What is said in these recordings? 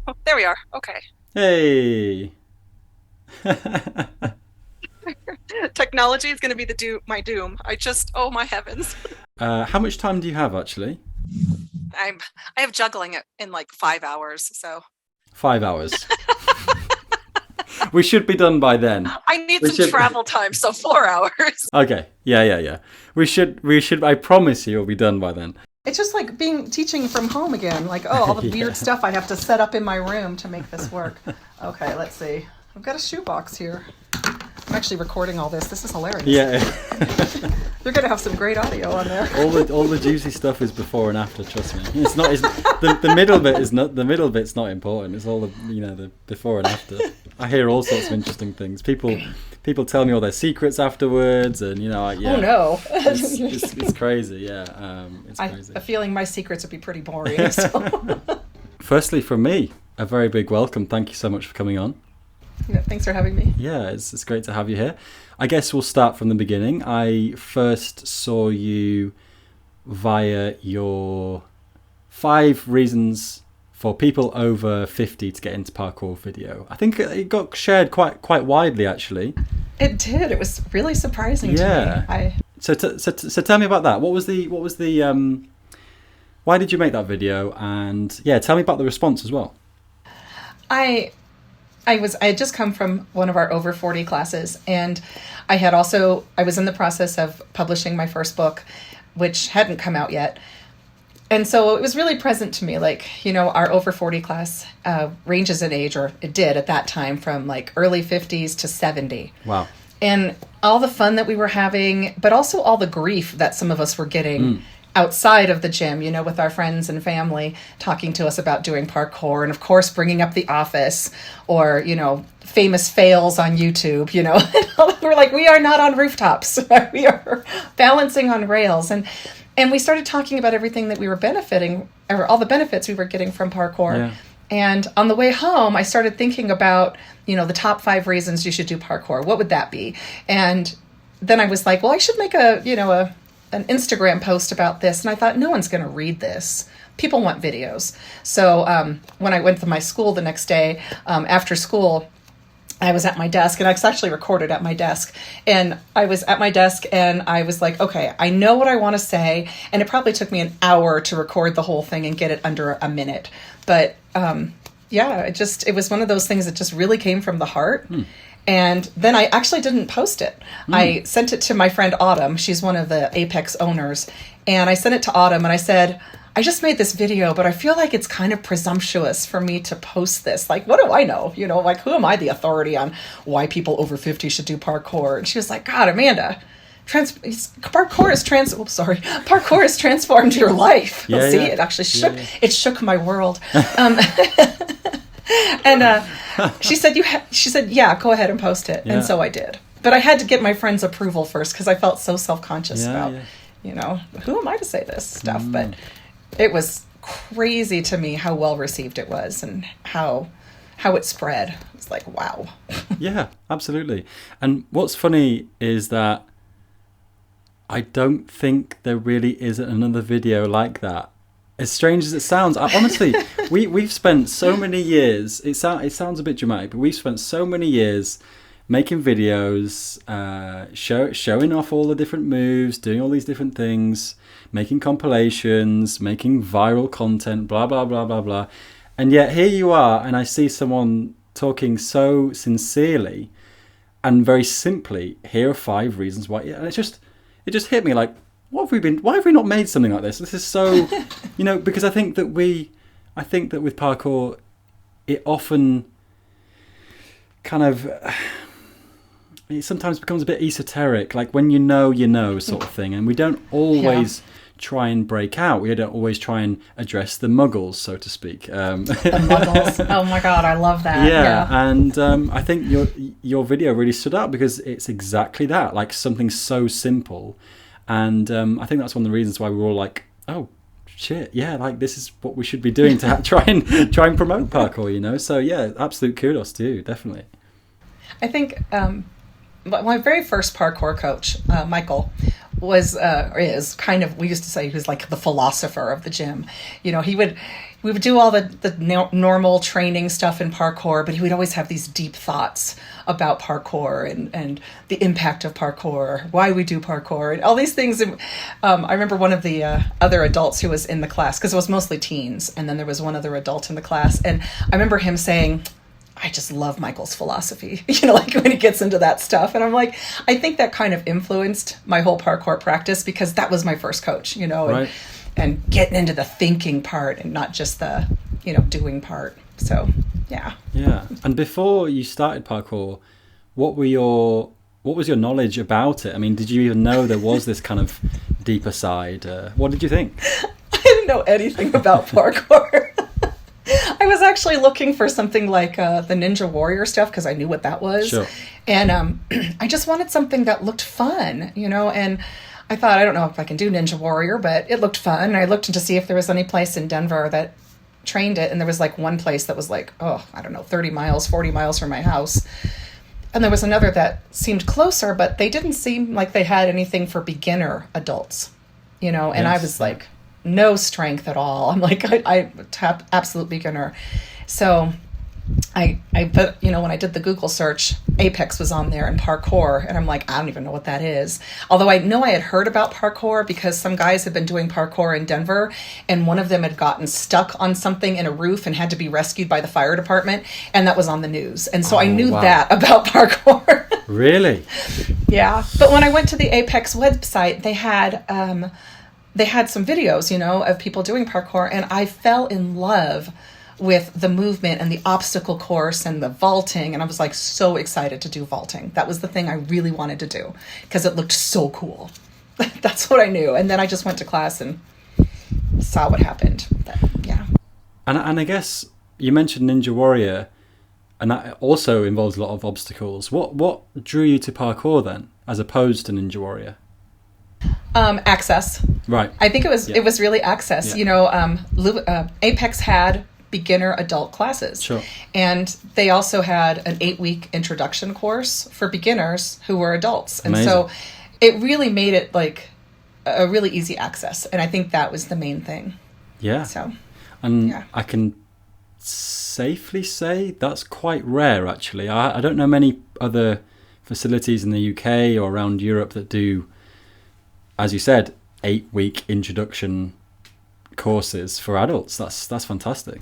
Oh, there we are. Okay. Hey. Technology is going to be my doom. Oh my heavens. How much time do you have actually? I'm I have juggling it in like 5 hours, so 5 hours. We should be done by then. I need We some should. travel time, so 4 hours. Okay. Yeah, yeah, yeah. We should. I promise you, we'll be done by then. It's just like being teaching from home again. Like, oh, all the weird Yeah. stuff I have to set up in my room to make this work. Okay, let's see. I've got a shoebox here. I'm actually recording all this. This is hilarious. Yeah. You're gonna have some great audio on there. All the juicy stuff is before and after. Trust me. It's not. It's, the middle bit is not. The middle bit's not important. It's all the before and after. I hear all sorts of interesting things. People tell me all their secrets afterwards, and Oh yeah, no. it's crazy. Yeah, it's I crazy. have a feeling my secrets would be pretty boring. So. Firstly, from me, a very big welcome. Thank you so much for coming on. Yeah, thanks for having me. Yeah, it's great to have you here. I guess we'll start from the beginning. I first saw you via your 5 reasons for people over 50 to get into parkour video. I think it got shared quite widely actually. It did. It was really surprising to me. Yeah. So tell me about that. What was the why did you make that video? And yeah, tell me about the response as well. I I had just come from one of our over 40 classes, and I was in the process of publishing my first book, which hadn't come out yet. And so it was really present to me, like, our over 40 class ranges in age, or it did at that time, from like early 50s to 70. Wow. And all the fun that we were having, but also all the grief that some of us were getting outside of the gym, with our friends and family talking to us about doing parkour, and of course bringing up The Office or, famous fails on YouTube, we're like, we are not on rooftops. We are balancing on rails. And we started talking about everything that we were benefiting, or all the benefits we were getting from parkour. Yeah. And on the way home, I started thinking about, the top 5 reasons you should do parkour. What would that be? And then I was like, well, I should make an Instagram post about this. And I thought, no one's going to read this. People want videos. So when I went to my school the next day, after school, I was at my desk, and I actually recorded at my desk. And I was at my desk and I was like, okay, I know what I want to say. And it probably took me an hour to record the whole thing and get it under a minute. But yeah, it was one of those things that just really came from the heart. And then I actually didn't post it. I sent it to my friend Autumn. She's one of the Apex owners. And I sent it to Autumn and I said, I just made this video, but I feel like it's kind of presumptuous for me to post this. Like, what do I know? Like, who am I the authority on why people over 50 should do parkour? And she was like, God, Amanda, parkour has transformed your life. Yeah, See, yeah. it actually Yeah, yeah. it shook my world. And she said, she said, yeah, go ahead and post it. Yeah. And so I did. But I had to get my friend's approval first because I felt so self-conscious Yeah, about, yeah. who am I to say this stuff? But it was crazy to me how well received it was and how it spread. It's like, wow. Yeah, absolutely. And what's funny is that I don't think there really is another video like that. As strange as it sounds, honestly, we've spent so many years. It sounds a bit dramatic, but we've spent so many years making videos, showing off all the different moves, doing all these different things, making compilations, making viral content, blah blah blah blah blah. And yet here you are, and I see someone talking so sincerely and very simply. Here are 5 reasons why, and it just hit me like, why have we not made something like this? This is so, because I think that with parkour, it often kind of, it sometimes becomes a bit esoteric, like when sort of thing. And we don't always try and break out. We don't always try and address the muggles, so to speak. The muggles. Oh my God, I love that. Yeah. And I think your video really stood out because it's exactly that, like something so simple. And I think that's one of the reasons why we were all like, oh shit, yeah, like this is what we should be doing to try and promote parkour, So yeah, absolute kudos to you, definitely. I think my very first parkour coach, Michael, was or is kind of, we used to say he was like the philosopher of the gym. You know, we would do all the normal training stuff in parkour, but he would always have these deep thoughts about parkour and the impact of parkour, why we do parkour, and all these things. I remember one of the other adults who was in the class, because it was mostly teens, and then there was one other adult in the class, and I remember him saying, I just love Michael's philosophy, you know, like when he gets into that stuff. And I'm like, I think that kind of influenced my whole parkour practice, because that was my first coach, you know, Right. and getting into the thinking part and not just the, you know, doing part. So, yeah. Yeah. And before you started parkour, what was your knowledge about it? I mean, did you even know there was this kind of deeper side? What did you think? I didn't know anything about parkour. I was actually looking for something like the Ninja Warrior stuff, because I knew what that was. Sure. And I just wanted something that looked fun, you know, and I thought, I don't know if I can do Ninja Warrior, but it looked fun. And I looked to see if there was any place in Denver that trained it. And there was like one place that was like, oh, I don't know, 30 miles, 40 miles from my house. And there was another that seemed closer, but they didn't seem like they had anything for beginner adults, you know, and Yes. I was like, no strength at all. I'm like, I'm absolute beginner. So I put, you know, when I did the Google search, Apex was on there and parkour. And I'm like, I don't even know what that is. Although I know I had heard about parkour because some guys had been doing parkour in Denver, and one of them had gotten stuck on something in a roof and had to be rescued by the fire department. And that was on the news. And so I knew wow. that about parkour. Really? Yeah. But when I went to the Apex website, they had some videos, you know, of people doing parkour, and I fell in love with the movement and the obstacle course and the vaulting, and I was like so excited to do vaulting. That was the thing I really wanted to do because it looked so cool. That's what I knew. And then I just went to class and saw what happened. But, yeah. And I guess you mentioned Ninja Warrior, and that also involves a lot of obstacles. What drew you to parkour then, as opposed to Ninja Warrior? Access. Right. I think it was really access. Yeah. You know, Apex had beginner adult classes. Sure. And they also had an 8-week introduction course for beginners who were adults. And Amazing. so it really made it like a really easy access. And I think that was the main thing. Yeah. So, And yeah. I can safely say that's quite rare, actually. I don't know many other facilities in the UK or around Europe that do, as you said, 8-week introduction courses for adults. That's fantastic.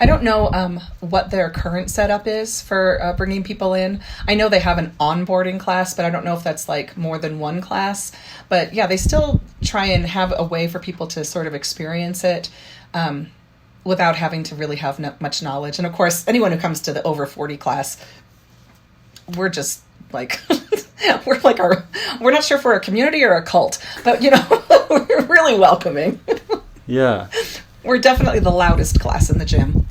I don't know what their current setup is for bringing people in. I know they have an onboarding class, but I don't know if that's like more than one class. But yeah, they still try and have a way for people to sort of experience it without having to really have much knowledge. And of course, anyone who comes to the over 40 class, we're just like, we're not sure if we're a community or a cult, but you know, we're really welcoming. Yeah. We're definitely the loudest class in the gym.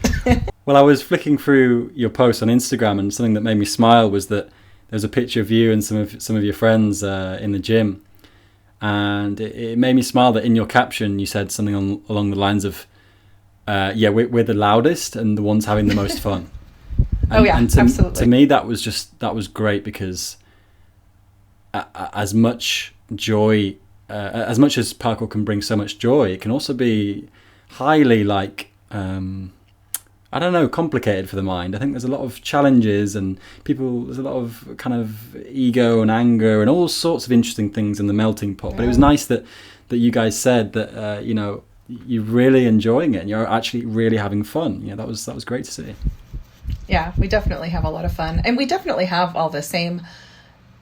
Well, I was flicking through your post on Instagram, and something that made me smile was that there's a picture of you and some of your friends in the gym, and it made me smile that in your caption you said something along the lines of, we're the loudest and the ones having the most fun. And, absolutely. To me, that was great, because as much joy, as much as parkour can bring so much joy, it can also be highly complicated for the mind. I think there's a lot of challenges, and there's a lot of kind of ego and anger and all sorts of interesting things in the melting pot. But it was nice that you guys said that you're really enjoying it and you're actually really having fun. That was great to see. Yeah, we definitely have a lot of fun, and we definitely have all the same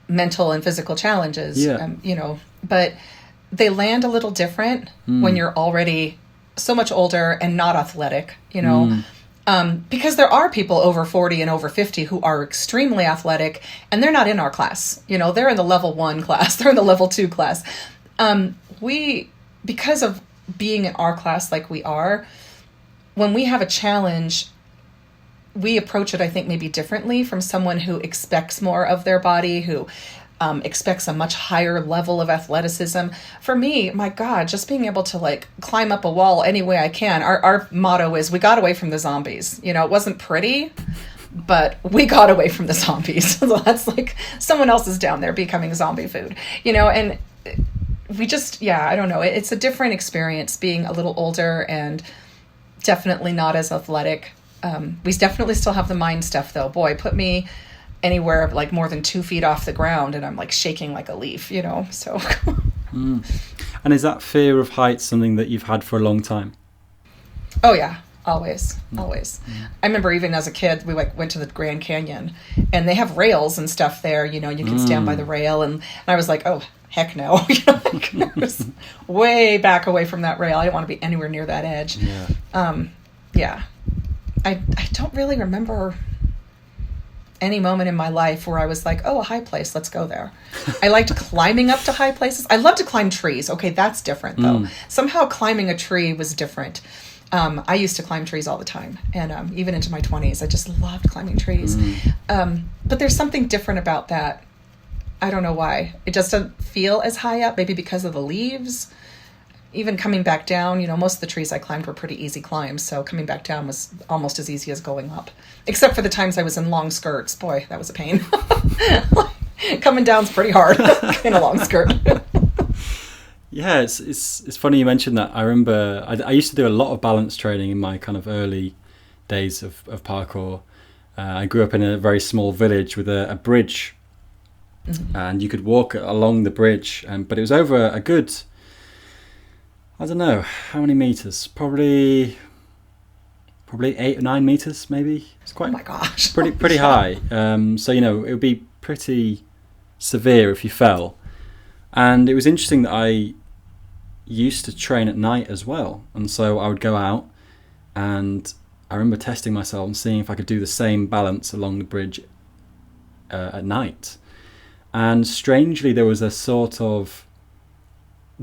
mental and physical challenges. Yeah. But they land a little different when you're already so much older and not athletic, because there are people over 40 and over 50 who are extremely athletic, and they're not in our class. They're in the level 1 class, they're in the level 2 class. Because of being in our class like we are, when we have a challenge, we approach it, I think, maybe differently from someone who expects more of their body, who expects a much higher level of athleticism. For me, my God, just being able to climb up a wall any way I can. Our motto is, we got away from the zombies. It wasn't pretty, but we got away from the zombies. So that's someone else is down there becoming zombie food, and we just, I don't know. It's a different experience being a little older and definitely not as athletic. We definitely still have the mind stuff though. Boy, put me anywhere like more than 2 feet off the ground and I'm like shaking like a leaf, so. And is that fear of heights something that you've had for a long time? Oh yeah, always. I remember even as a kid, we went to the Grand Canyon and they have rails and stuff there, you can stand by the rail and I was like, oh, heck no. I was way back away from that rail. I didn't want to be anywhere near that edge. Yeah. I don't really remember any moment in my life where I was like, oh, a high place, let's go there. I liked climbing up to high places. I love to climb trees. Okay, that's different though. Somehow climbing a tree was different. I used to climb trees all the time. And even into my 20s, I just loved climbing trees. But there's something different about that. I don't know why. It just doesn't feel as high up, maybe because of the leaves. Even coming back down, most of the trees I climbed were pretty easy climbs. So coming back down was almost as easy as going up. Except for the times I was in long skirts. Boy, that was a pain. Coming down's pretty hard in a long skirt. Yeah, it's funny you mentioned that. I remember I used to do a lot of balance training in my kind of early days of parkour. I grew up in a very small village with a bridge. And you could walk along the bridge, but it was over a good, I don't know, how many meters? Probably 8 or 9 meters, maybe. It's quite, oh my gosh, pretty high. So it would be pretty severe if you fell. And it was interesting that I used to train at night as well, and so I would go out, and I remember testing myself and seeing if I could do the same balance along the bridge at night. And strangely, there was a sort of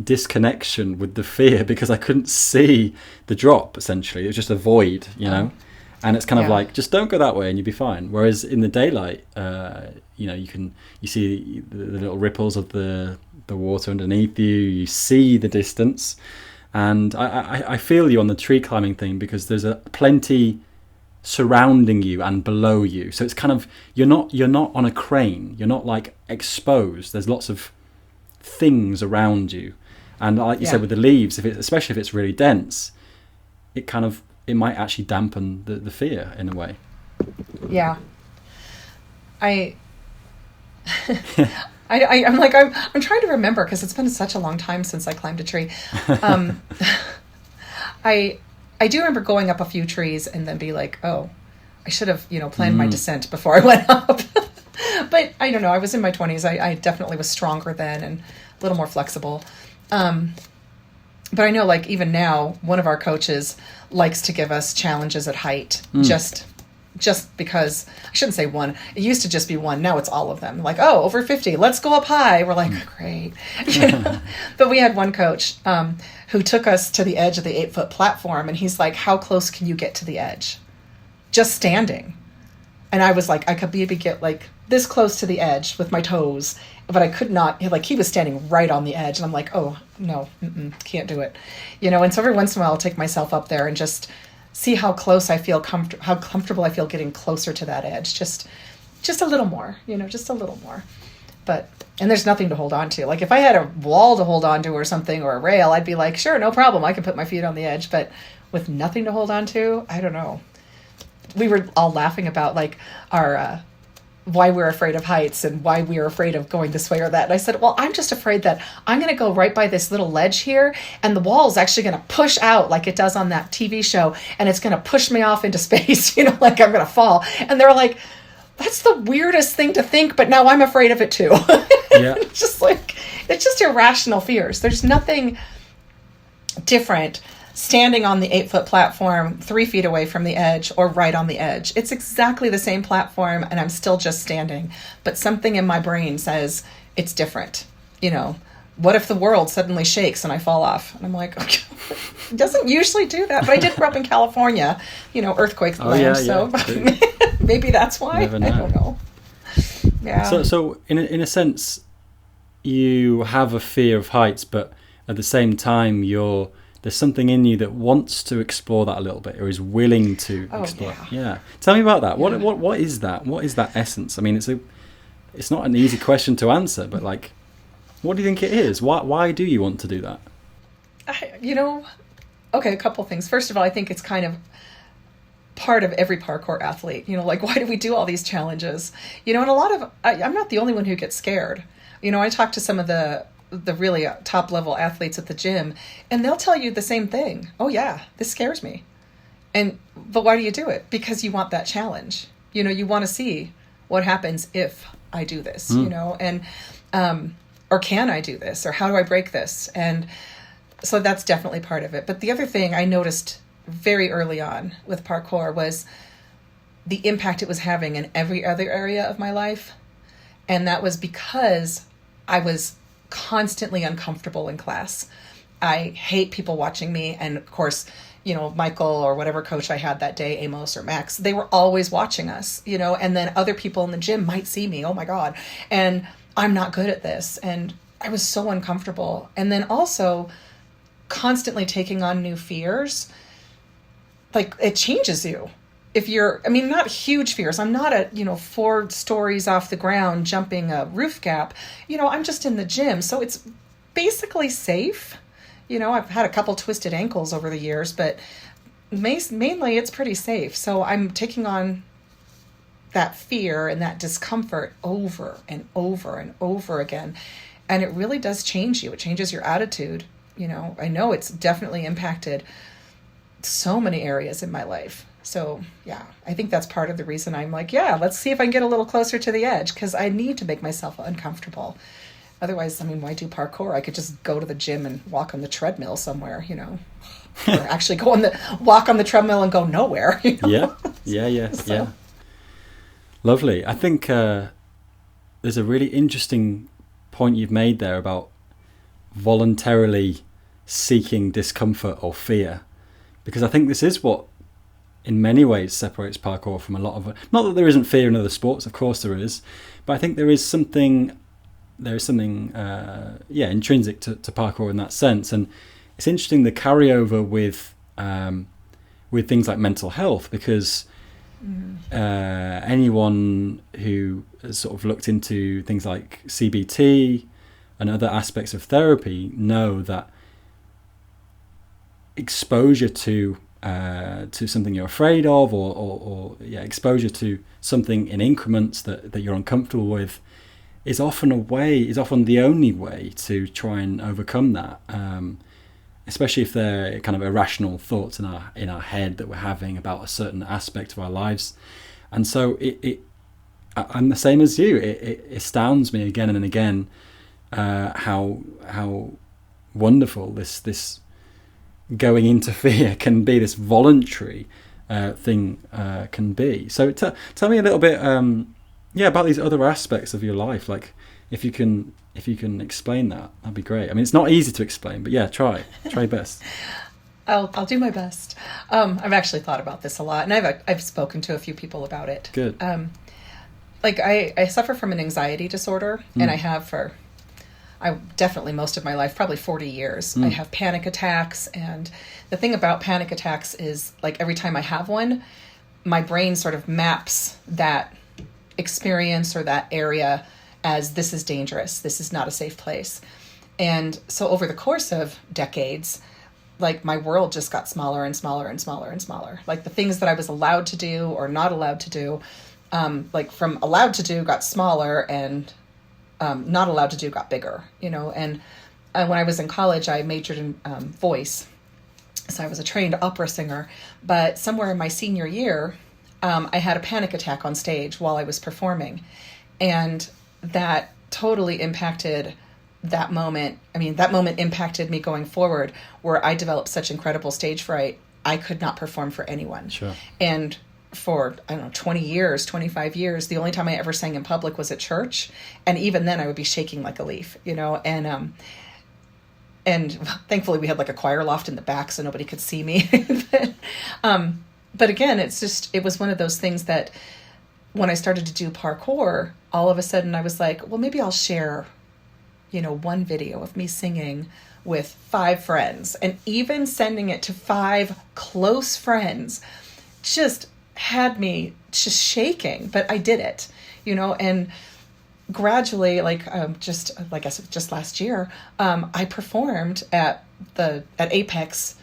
disconnection with the fear because I couldn't see the drop, essentially. It was just a void, and it's kind of like, just don't go that way and you'll be fine. Whereas in the daylight, you see the little ripples of the water underneath you, you see the distance. And I feel you on the tree climbing thing because there's a plenty surrounding you and below you, so it's kind of you're not on a crane, you're not like exposed. There's lots of things around you, and like you said with the leaves, especially if it's really dense, it might actually dampen the fear in a way. I'm trying to remember because it's been such a long time since I climbed a tree. I do remember going up a few trees and then be like, oh, I should have, planned my descent before I went up. But I don't know. I was in my 20s. I definitely was stronger then and a little more flexible. But I know, like, even now, one of our coaches likes to give us challenges at height, just because, I shouldn't say one. It used to just be one. Now it's all of them. Like, oh, over 50, let's go up high. We're like, great. But we had one coach who took us to the edge of the 8-foot platform, and he's like, how close can you get to the edge? Just standing. And I was like, I could maybe get like this close to the edge with my toes, but I could not. Like, he was standing right on the edge, and I'm like, oh no, can't do it, And so every once in a while, I'll take myself up there and just see how close I feel, how comfortable I feel getting closer to that edge. Just a little more, just a little more. And there's nothing to hold on to. Like, if I had a wall to hold on to or something, or a rail, I'd be like, sure, no problem, I can put my feet on the edge. But with nothing to hold on to, I don't know. We were all laughing about like our why we're afraid of heights and why we're afraid of going this way or that. And I said, well, I'm just afraid that I'm going to go right by this little ledge here, and the wall is actually going to push out like it does on that TV show, and it's going to push me off into space, like I'm going to fall. And they're like, that's the weirdest thing to think, but now I'm afraid of it too. Yeah. It's just irrational fears. There's nothing different standing on the 8-foot platform 3 feet away from the edge or right on the edge. It's exactly the same platform, and I'm still just standing. But something in my brain says it's different. What if the world suddenly shakes and I fall off? And I'm like, okay, it doesn't usually do that. But I did grow up in California, earthquake land. So maybe that's why. I don't know. Yeah. So in a sense, you have a fear of heights, but at the same time, there's something in you that wants to explore that a little bit, or is willing to explore. Yeah. Tell me about that. Yeah. What is that? What is that essence? I mean, it's not an easy question to answer, but like, What do you think it is? Why do you want to do that? Okay, a couple things. First of all, I think it's kind of part of every parkour athlete, like, why do we do all these challenges? And a lot of, I'm not the only one who gets scared. I talk to some of the really top level athletes at the gym, and they'll tell you the same thing. Oh yeah, this scares me. But why do you do it? Because you want that challenge. You want to see what happens if I do this, and, or can I do this? Or how do I break this? And so that's definitely part of it. But the other thing I noticed very early on with parkour was the impact it was having in every other area of my life. And that was because I was constantly uncomfortable in class. I hate people watching me. And of course, Michael or whatever coach I had that day, Amos or Max, they were always watching us, and then other people in the gym might see me. Oh my God. And I'm not good at this. And I was so uncomfortable. And then also constantly taking on new fears, like, it changes you. If not huge fears. I'm not at, 4 stories off the ground jumping a roof gap. I'm just in the gym. So it's basically safe. I've had a couple twisted ankles over the years, but mainly it's pretty safe. So I'm taking on that fear and that discomfort over and over and over again. And it really does change you. It changes your attitude. I know it's definitely impacted so many areas in my life. So yeah, I think that's part of the reason I'm like, yeah, let's see if I can get a little closer to the edge, because I need to make myself uncomfortable. Otherwise, why do parkour? I could just go to the gym and walk on the treadmill somewhere, or actually walk on the treadmill and go nowhere. Yeah. Lovely. I think there's a really interesting point you've made there about voluntarily seeking discomfort or fear, because I think this is what in many ways separates parkour from a lot of, not that there isn't fear in other sports, of course there is, but I think there is something intrinsic to parkour in that sense. And it's interesting the carryover with things like mental health, because anyone who has sort of looked into things like CBT and other aspects of therapy know that exposure to something you're afraid of, or exposure to something in increments that you're uncomfortable with, is often the only way to try and overcome that. Especially if they're kind of irrational thoughts in our head that we're having about a certain aspect of our lives. And so I'm the same as you. It astounds me again and again how wonderful this going into fear can be, this voluntary thing can be. So tell me a little bit about these other aspects of your life. Like, if you can explain that'd be great. It's not easy to explain, but yeah, try your best. I'll do my best. I've actually thought about this a lot, and I've spoken to a few people about it. Good. I suffer from an anxiety disorder, and I have for definitely most of my life, probably 40 years. I have panic attacks, and the thing about panic attacks is, like, every time I have one, my brain sort of maps that experience or that area as, this is dangerous, this is not a safe place. And so over the course of decades, like, my world just got smaller and smaller and smaller and smaller. Like, the things that I was allowed to do or not allowed to do, from allowed to do got smaller, and not allowed to do got bigger, And when I was in college, I majored in voice. So I was a trained opera singer. But somewhere in my senior year, I had a panic attack on stage while I was performing. And that totally impacted that moment. That moment impacted me going forward, where I developed such incredible stage fright, I could not perform for anyone. Sure. And for, 20 years, 25 years, the only time I ever sang in public was at church. And even then I would be shaking like a leaf, and thankfully we had like a choir loft in the back so nobody could see me. But again, it was one of those things that when I started to do parkour, all of a sudden I was like, well, maybe I'll share, one video of me singing with 5 friends, and even sending it to 5 close friends just had me just shaking, but I did it, and gradually, just last year, I performed at Apex.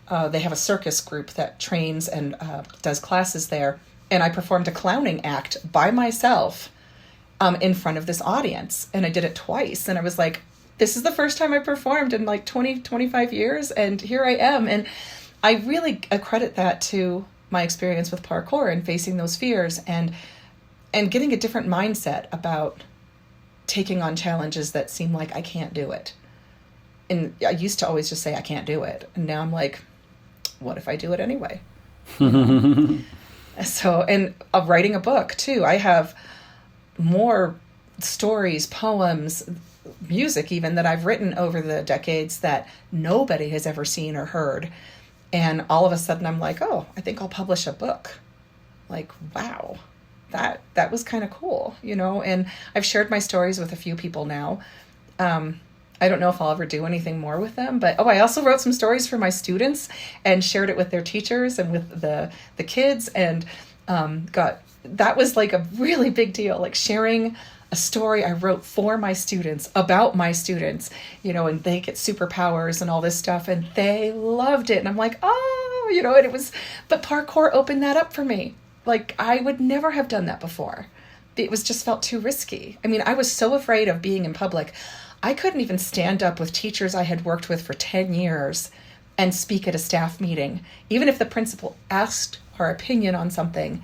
They have a circus group that trains and does classes there. And I performed a clowning act by myself in front of this audience. And I did it twice. And I was like, this is the first time I performed in like 20, 25 years. And here I am. And I really accredit that to my experience with parkour and facing those fears and getting a different mindset about taking on challenges that seem like I can't do it. And I used to always just say I can't do it. And now I'm like, what if I do it anyway? So, and writing a book too. I have more stories, poems, music even that I've written over the decades that nobody has ever seen or heard. And all of a sudden I'm like, oh, I think I'll publish a book. Like, wow, that was kind of cool, you know? And I've shared my stories with a few people now. I don't know if I'll ever do anything more with them, but I also wrote some stories for my students and shared it with their teachers and with the kids, and that was like a really big deal, like sharing a story I wrote for my students about my students, you know, and they get superpowers and all this stuff, and they loved it. And I'm like, oh, you know, and but parkour opened that up for me. Like, I would never have done that before. It just felt too risky. I mean, I was so afraid of being in public. I couldn't even stand up with teachers I had worked with for 10 years and speak at a staff meeting. Even if the principal asked her opinion on something,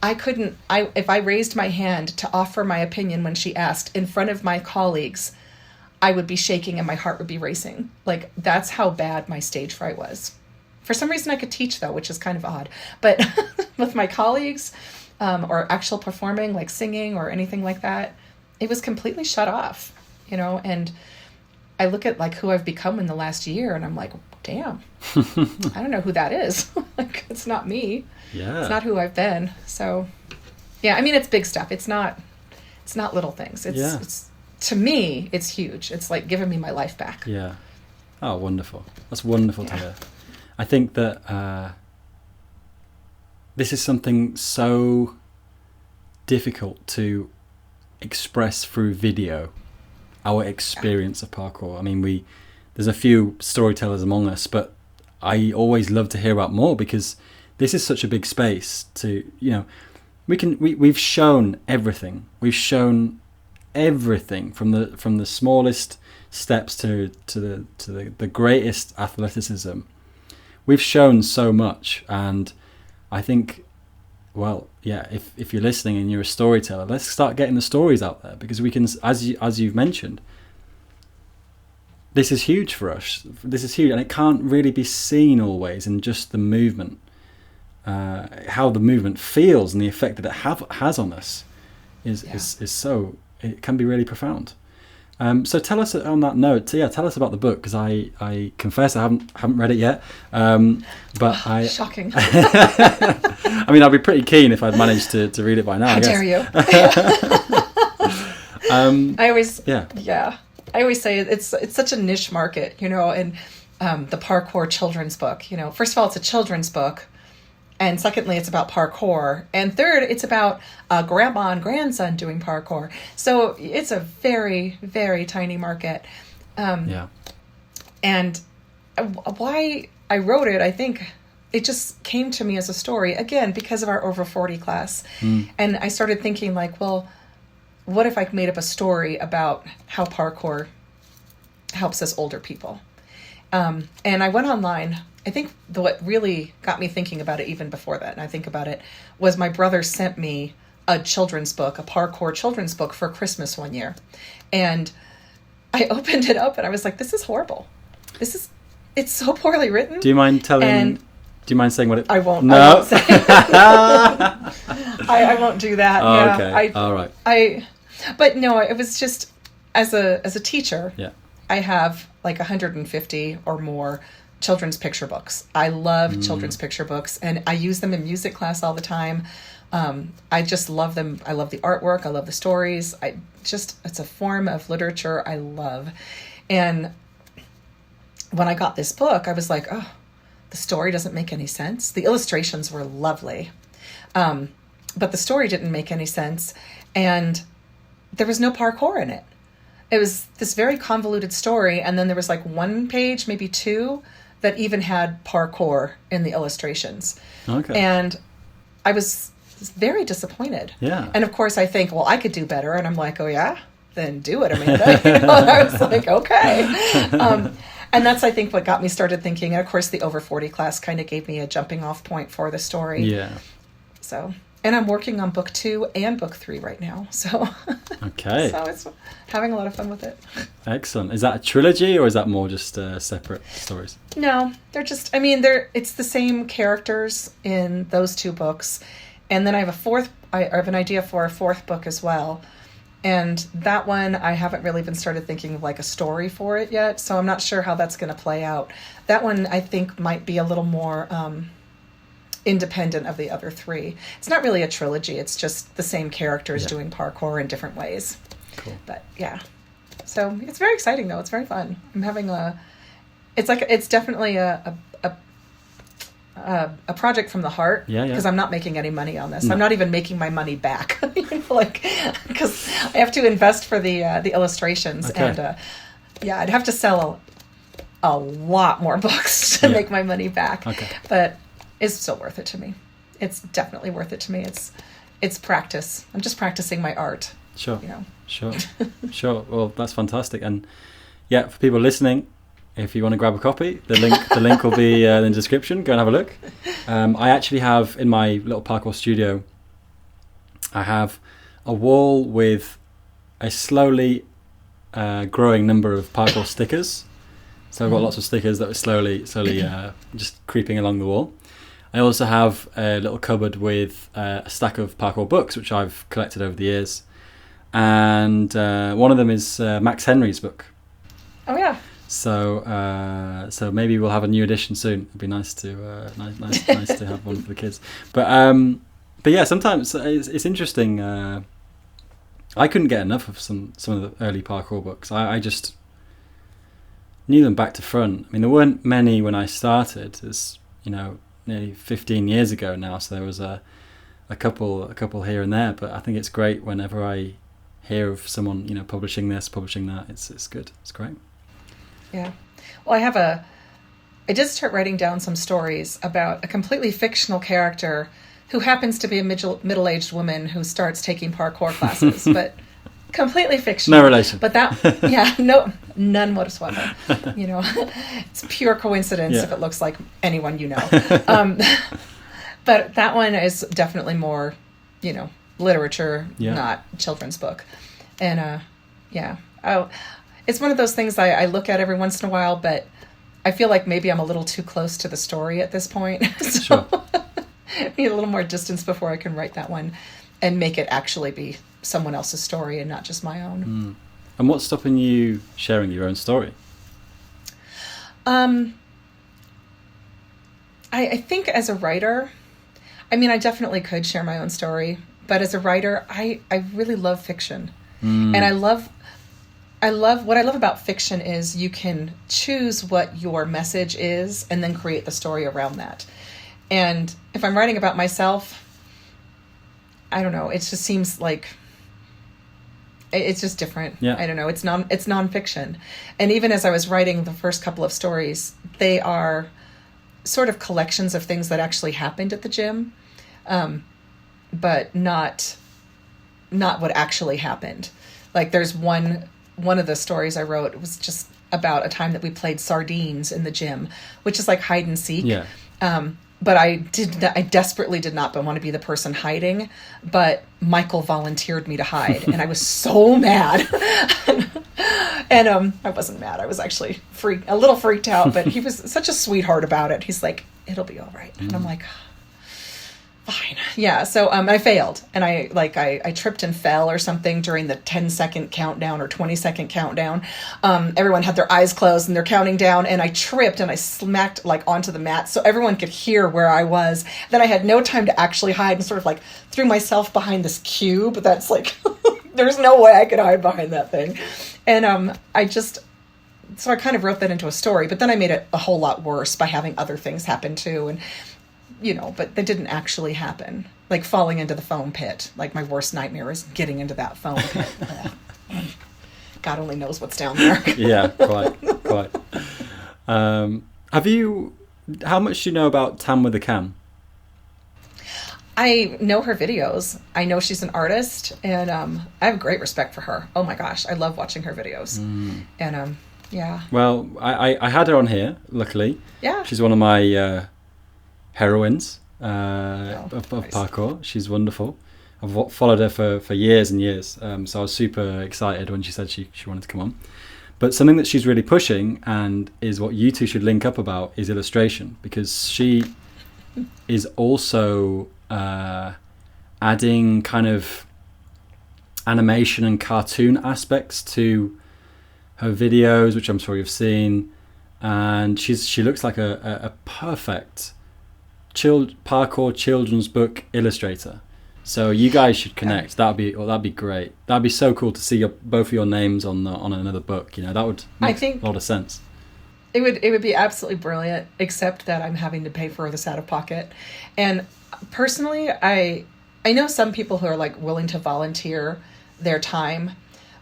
I couldn't, if I raised my hand to offer my opinion when she asked in front of my colleagues, I would be shaking and my heart would be racing. Like, that's how bad my stage fright was. For some reason I could teach though, which is kind of odd, but with my colleagues or actual performing, like singing or anything like that, it was completely shut off. You know, and I look at like who I've become in the last year and I'm like, damn, I don't know who that is. Like, it's not me. Yeah. It's not who I've been. So yeah, I mean, it's big stuff. It's not little things. It's to me, it's huge. It's like giving me my life back. Yeah. Oh, wonderful. That's wonderful to hear. I think that this is something so difficult to express through video. Our experience of parkour. I mean, there's a few storytellers among us, but I always love to hear about more because this is such a big space to, you know, we've shown everything. We've shown everything from the smallest steps to the greatest athleticism. We've shown so much, and I think, well, yeah, if you're listening and you're a storyteller, let's start getting the stories out there, because we can, as you've mentioned, this is huge for us. This is huge, and it can't really be seen always in just the movement, how the movement feels and the effect that it has on us is so, it can be really profound. So tell us on that note. Tell us about the book, because I confess I haven't read it yet. But Shocking. I mean, I'd be pretty keen if I'd managed to read it by now. How dare you? I always say it's such a niche market, you know, and the parkour children's book, you know, first of all, it's a children's book. And secondly, it's about parkour. And third, it's about grandma and grandson doing parkour. So it's a very, very tiny market. And why I wrote it, I think it just came to me as a story, again, because of our over 40 class. And I started thinking like, well, what if I made up a story about how parkour helps us older people? And I went online. I think what really got me thinking about it even before that, and I think about it, was my brother sent me a children's book, a parkour children's book for Christmas one year. And I opened it up and I was like, this is horrible. It's so poorly written. Do you mind saying what it... I won't. No. I won't say I won't do that. Oh, yeah. okay. All right. But no, it was just, as a teacher, yeah. I have like 150 or more children's picture books. I love children's picture books, and I use them in music class all the time. I just love them. I love the artwork. I love the stories. It's a form of literature I love. And when I got this book, I was like, oh, the story doesn't make any sense. The illustrations were lovely. But the story didn't make any sense. And there was no parkour in it. It was this very convoluted story, and then there was like one page, maybe two, that even had parkour in the illustrations. Okay. And I was very disappointed. Yeah. And of course I think, well, I could do better. And I'm like, oh yeah? Then do it, Amanda. And I was like, okay. And that's, I think, what got me started thinking. And of course the over 40 class kind of gave me a jumping off point for the story. Yeah. So, and I'm working on book 2 and book 3 right now. So, Okay. so it's having a lot of fun with it. Excellent. Is that a trilogy, or is that more just separate stories? No, they're just, it's the same characters in those 2 books. And then I have an idea for a 4th book as well. And that one, I haven't really even started thinking of like a story for it yet. So I'm not sure how that's going to play out. That one, I think, might be a little more independent of the other 3. It's not really a trilogy. It's just the same characters doing parkour in different ways. Cool. But yeah. So it's very exciting though. It's very fun. I'm having it's definitely a project from the heart. Yeah. Because I'm not making any money on this. No. I'm not even making my money back. Because I have to invest for the illustrations. Okay. And I'd have to sell a lot more books to make my money back. Okay. But it's still worth it to me. It's definitely worth it to me. It's practice. I'm just practicing my art. Sure. You know. Sure. Well, that's fantastic. And yeah, for people listening, if you want to grab a copy, the link will be in the description. Go and have a look. I actually have in my little parkour studio, I have a wall with a slowly growing number of parkour stickers. So I've got lots of stickers that are slowly just creeping along the wall. I also have a little cupboard with a stack of parkour books, which I've collected over the years. And one of them is Max Henry's book. Oh yeah. So maybe we'll have a new edition soon. It'd be nice to nice to have one for the kids. But yeah, sometimes it's interesting. I couldn't get enough of some of the early parkour books. I just knew them back to front. I mean, there weren't many when I started. It's nearly 15 years ago now. So there was a couple here and there. But I think it's great whenever I hear of someone publishing this, publishing that. It's good. It's great. Yeah. Well, I did start writing down some stories about a completely fictional character who happens to be a middle-aged woman who starts taking parkour classes, but completely fictional. No relation. But none whatsoever. It's pure coincidence if it looks like anyone you know. But that one is definitely more, literature, not children's book. And it's one of those things I look at every once in a while, but I feel like maybe I'm a little too close to the story at this point. So Sure. I need a little more distance before I can write that one and make it actually be someone else's story and not just my own. And what's stopping you sharing your own story? I think as a writer, I definitely could share my own story, but as a writer, I really love fiction. And what I love about fiction is you can choose what your message is and then create the story around that. And if I'm writing about myself, I don't know, it just seems like it's just different. Yeah. I don't know. It's nonfiction. And even as I was writing the first couple of stories, they are sort of collections of things that actually happened at the gym, but not what actually happened. Like there's one of the stories I wrote, it was just about a time that we played sardines in the gym, which is like hide and seek. Yeah. But I desperately did not want to be the person hiding, but Michael volunteered me to hide, and I was so mad. And I wasn't mad. I was actually a little freaked out, but he was such a sweetheart about it. He's like, "It'll be all right." And I'm like, fine. Yeah. So I failed, and I tripped and fell or something during the 10-second countdown or 20-second countdown. Everyone had their eyes closed and they're counting down, and I tripped and I smacked onto the mat so everyone could hear where I was. Then I had no time to actually hide and sort of threw myself behind this cube. That's there's no way I could hide behind that thing. And so I kind of wrote that into a story, but then I made it a whole lot worse by having other things happen too. And but they didn't actually happen. like falling into the foam pit. Like my worst nightmare is getting into that foam pit. God only knows what's down there. Yeah, quite. How much do you know about Tam with a Can? I know her videos. I know she's an artist, and I have great respect for her. Oh my gosh, I love watching her videos. And yeah. Well, I had her on here, luckily. Yeah. She's one of my heroines of nice. parkour. She's wonderful. I've followed her for years and years. So I was super excited when she said she wanted to come on. But something that she's really pushing, and is what you two should link up about, is illustration, because she is also adding kind of animation and cartoon aspects to her videos, which I'm sure you've seen. And she looks like a perfect parkour children's book illustrator. So you guys should connect. That'd be great. That'd be so cool to see both of your names on another book. You know, that would make a lot of sense. It would be absolutely brilliant, except that I'm having to pay for this out of pocket. And personally, I know some people who are like willing to volunteer their time,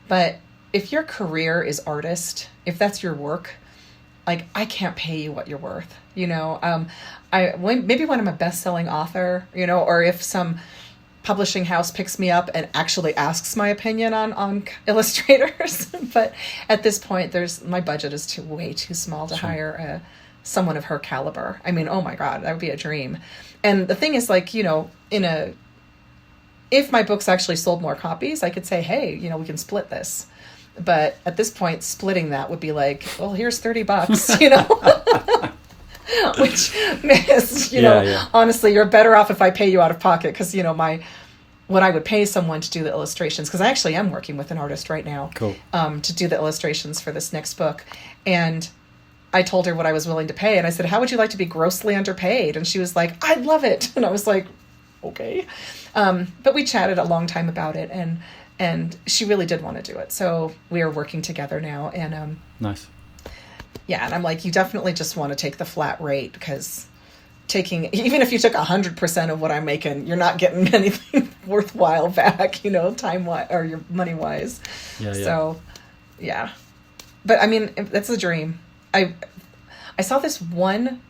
but if your career is artist, if that's your work, like I can't pay you what you're worth. You know, maybe when I'm a best-selling author, you know, or if some publishing house picks me up and actually asks my opinion on illustrators. But at this point, my budget is way too small to hire someone of her caliber. I mean, oh my God, that would be a dream. And the thing is, like, you know, if my books actually sold more copies, I could say, hey, you know, we can split this. But at this point, splitting that would be like, well, here's $30, you know. Which is, you know, honestly, you're better off if I pay you out of pocket, because, you know, what I would pay someone to do the illustrations, because I actually am working with an artist right now, cool, to do the illustrations for this next book. And I told her what I was willing to pay, and I said, how would you like to be grossly underpaid? And she was like, I'd love it. And I was like, okay. But we chatted a long time about it, and she really did want to do it. So we are working together now, and nice. Yeah, and I'm like, you definitely just want to take the flat rate, because even if you took 100% of what I'm making, you're not getting anything worthwhile back, you know, time-wise or your money-wise. Yeah. So, yeah. But I mean, that's a dream. I saw this one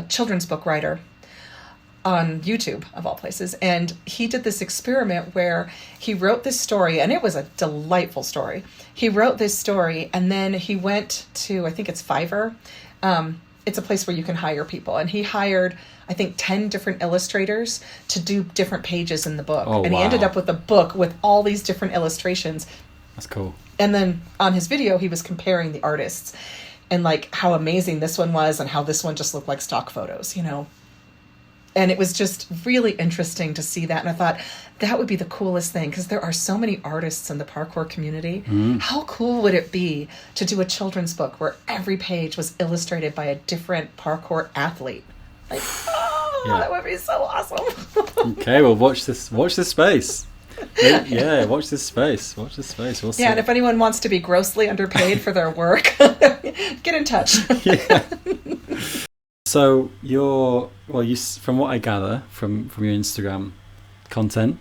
children's book writer on YouTube, of all places, and he did this experiment where he wrote this story, and it was a delightful story. He wrote this story, and then he went to, I think it's Fiverr. It's a place where you can hire people, and he hired, I think, 10 different illustrators to do different pages in the book. Oh, and wow. He ended up with a book with all these different illustrations. That's cool. And then on his video, he was comparing the artists and like how amazing this one was and how this one just looked like stock photos, you know. And it was just really interesting to see that. And I thought that would be the coolest thing, because there are so many artists in the parkour community. How cool would it be to do a children's book where every page was illustrated by a different parkour athlete? Like, that would be so awesome. Okay, well, watch this space. Yeah, watch this space. We'll see. Yeah, and if anyone wants to be grossly underpaid for their work, get in touch. Yeah. So from what I gather from your Instagram content,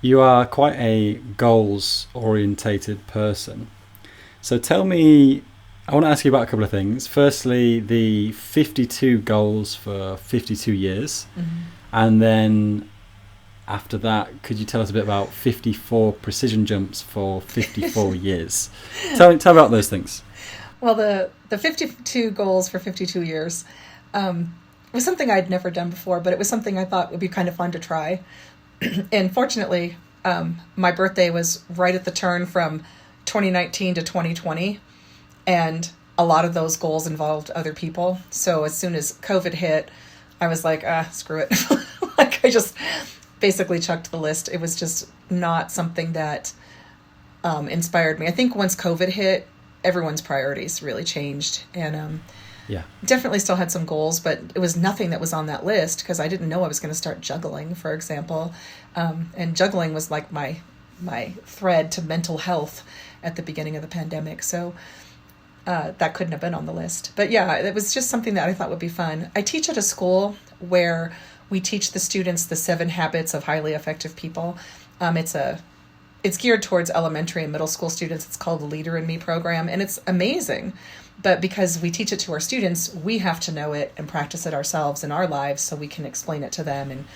you are quite a goals orientated person. So tell me, I want to ask you about a couple of things. Firstly, the 52 goals for 52 years. And then after that, could you tell us a bit about 54 precision jumps for 54 years? Tell me about those things. Well, the 52 goals for 52 years was something I'd never done before, but it was something I thought would be kind of fun to try. And fortunately, my birthday was right at the turn from 2019 to 2020, and a lot of those goals involved other people. So as soon as COVID hit, I was like, screw it. Like, I just basically chucked the list. It was just not something that inspired me. I think once COVID hit, everyone's priorities really changed, and definitely still had some goals, but it was nothing that was on that list, because I didn't know I was going to start juggling, for example. And juggling was like my thread to mental health at the beginning of the pandemic. So that couldn't have been on the list. But yeah, it was just something that I thought would be fun. I teach at a school where we teach the students the 7 habits of highly effective people. It's geared towards elementary and middle school students. It's called the Leader in Me program, and it's amazing. But because we teach it to our students, we have to know it and practice it ourselves in our lives so we can explain it to them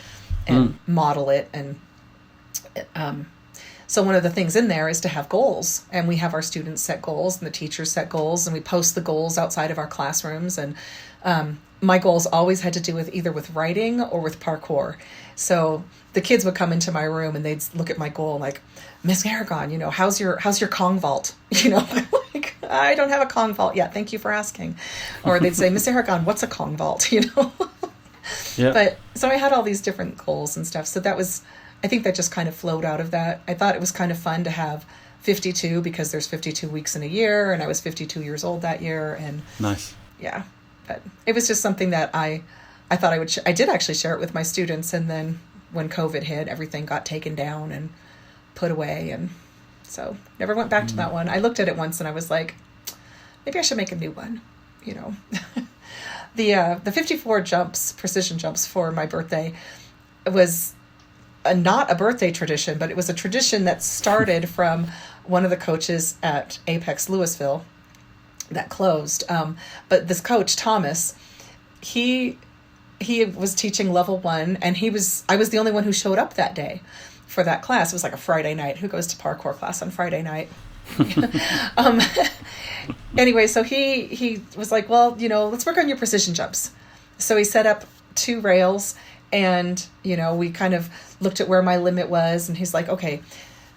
and model it. And so one of the things in there is to have goals. And we have our students set goals and the teachers set goals, and we post the goals outside of our classrooms. And my goals always had to do with either with writing or with parkour. So the kids would come into my room and they'd look at my goal like, Miss Aragón, you know, how's your Kong vault? You know, I'm like, I don't have a Kong vault yet. Thank you for asking. Or they'd say, Miss Aragón, what's a Kong vault? You know. Yeah. But so I had all these different goals and stuff. So I think that just kind of flowed out of that. I thought it was kind of fun to have 52 because there's 52 weeks in a year, and I was 52 years old that year. And Nice. yeah, but it was just something that I thought I would. I did actually share it with my students, and then when COVID hit, everything got taken down and put away, and so never went back to that one. I looked at it once and I was like, maybe I should make a new one. You know, the 54 jumps, precision jumps for my birthday was not a birthday tradition, but it was a tradition that started from one of the coaches at Apex Louisville that closed. But this coach, Thomas, he was teaching level 1, and I was the only one who showed up that day for that class. It was like a Friday night. Who goes to parkour class on Friday night? Anyway, so he was like, well, you know, let's work on your precision jumps. So he set up 2 rails, and, you know, we kind of looked at where my limit was, and he's like, okay,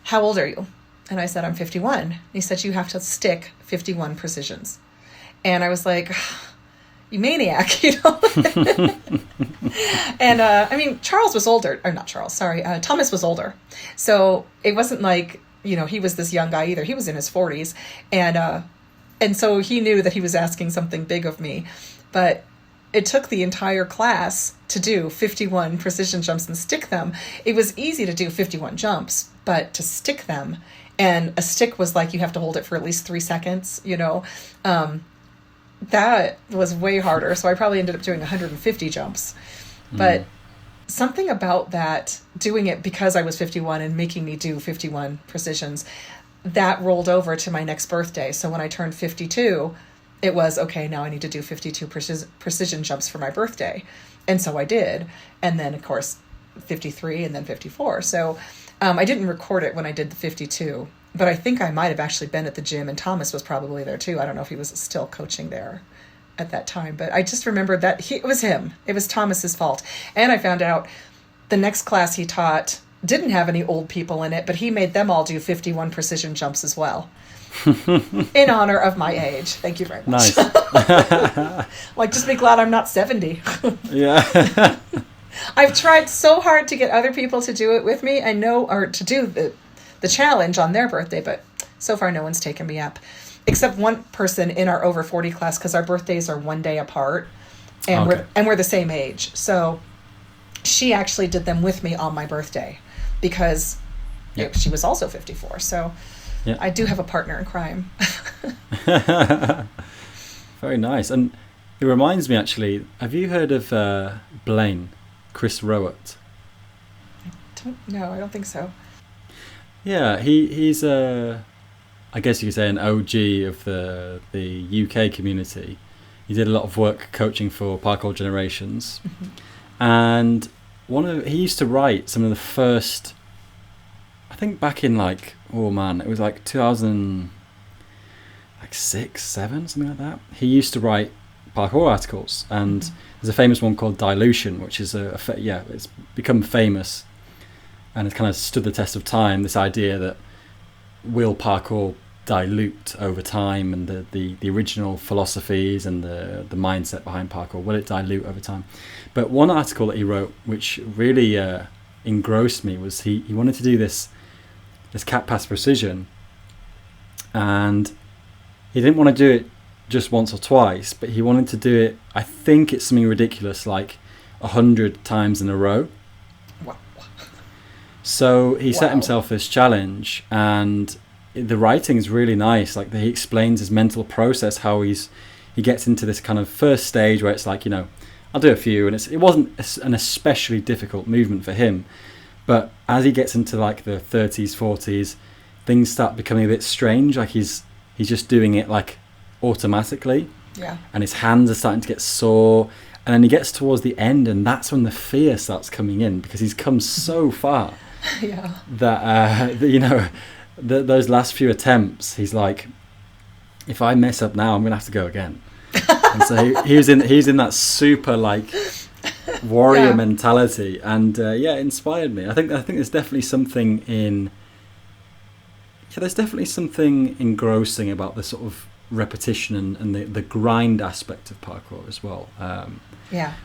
how old are you? And I said, I'm 51. And he said, you have to stick 51 precisions. And I was like, you maniac, you know? And, I mean, Thomas was older. So it wasn't like, you know, he was this young guy either. He was in his 40s. And so he knew that he was asking something big of me. But it took the entire class to do 51 precision jumps and stick them. It was easy to do 51 jumps, but to stick them, and a stick was like you have to hold it for at least 3 seconds, you know, that was way harder. So I probably ended up doing 150 jumps. But something about that, doing it because I was 51 and making me do 51 precisions, that rolled over to my next birthday. So when I turned 52, it was, okay, now I need to do 52 precision jumps for my birthday. And so I did. And then, of course, 53 and then 54. So I didn't record it when I did the 52, but I think I might have actually been at the gym, and Thomas was probably there too. I don't know if he was still coaching there at that time, but I just remembered that it was him. It was Thomas's fault. And I found out the next class he taught didn't have any old people in it, but he made them all do 51 precision jumps as well. In honor of my age. Thank you very much. Nice. Like, just be glad I'm not 70. Yeah. I've tried so hard to get other people to do it with me. Or to do the challenge on their birthday, but so far no one's taken me up. Except one person in our over 40 class, because our birthdays are 1 day apart, and we're the same age. So she actually did them with me on my birthday because she was also 54. So I do have a partner in crime. Very nice. And it reminds me, actually, have you heard of Blaine, Chris Rowett? No, I don't think so. Yeah, he's I guess you could say an OG of the UK community. He did a lot of work coaching for Parkour Generations. And he used to write some of the first, I think back in it was like 2006, 7, something like that. He used to write parkour articles, and there's a famous one called Dilution, which is it's become famous, and it's kind of stood the test of time. This idea that will parkour dilute over time, and the original philosophies and the mindset behind parkour, will it dilute over time? But one article that he wrote, which really engrossed me, was he wanted to do this cat pass precision, and he didn't want to do it just once or twice, but he wanted to do it, I think it's something ridiculous like 100 times in a row. Wow. So he set himself this challenge, and the writing is really nice. Like, he explains his mental process, how he gets into this kind of first stage where it's like, I'll do a few, and it wasn't an especially difficult movement for him. But as he gets into like the 30s, 40s, things start becoming a bit strange. Like he's just doing it like automatically. Yeah. And his hands are starting to get sore. And then he gets towards the end, and that's when the fear starts coming in, because he's come so far. Yeah. That you know, those last few attempts, he's like, if I mess up now, I'm gonna have to go again. And so he's in that super like warrior mentality, and it inspired me. I think there's definitely something engrossing about the sort of repetition and the grind aspect of parkour as well.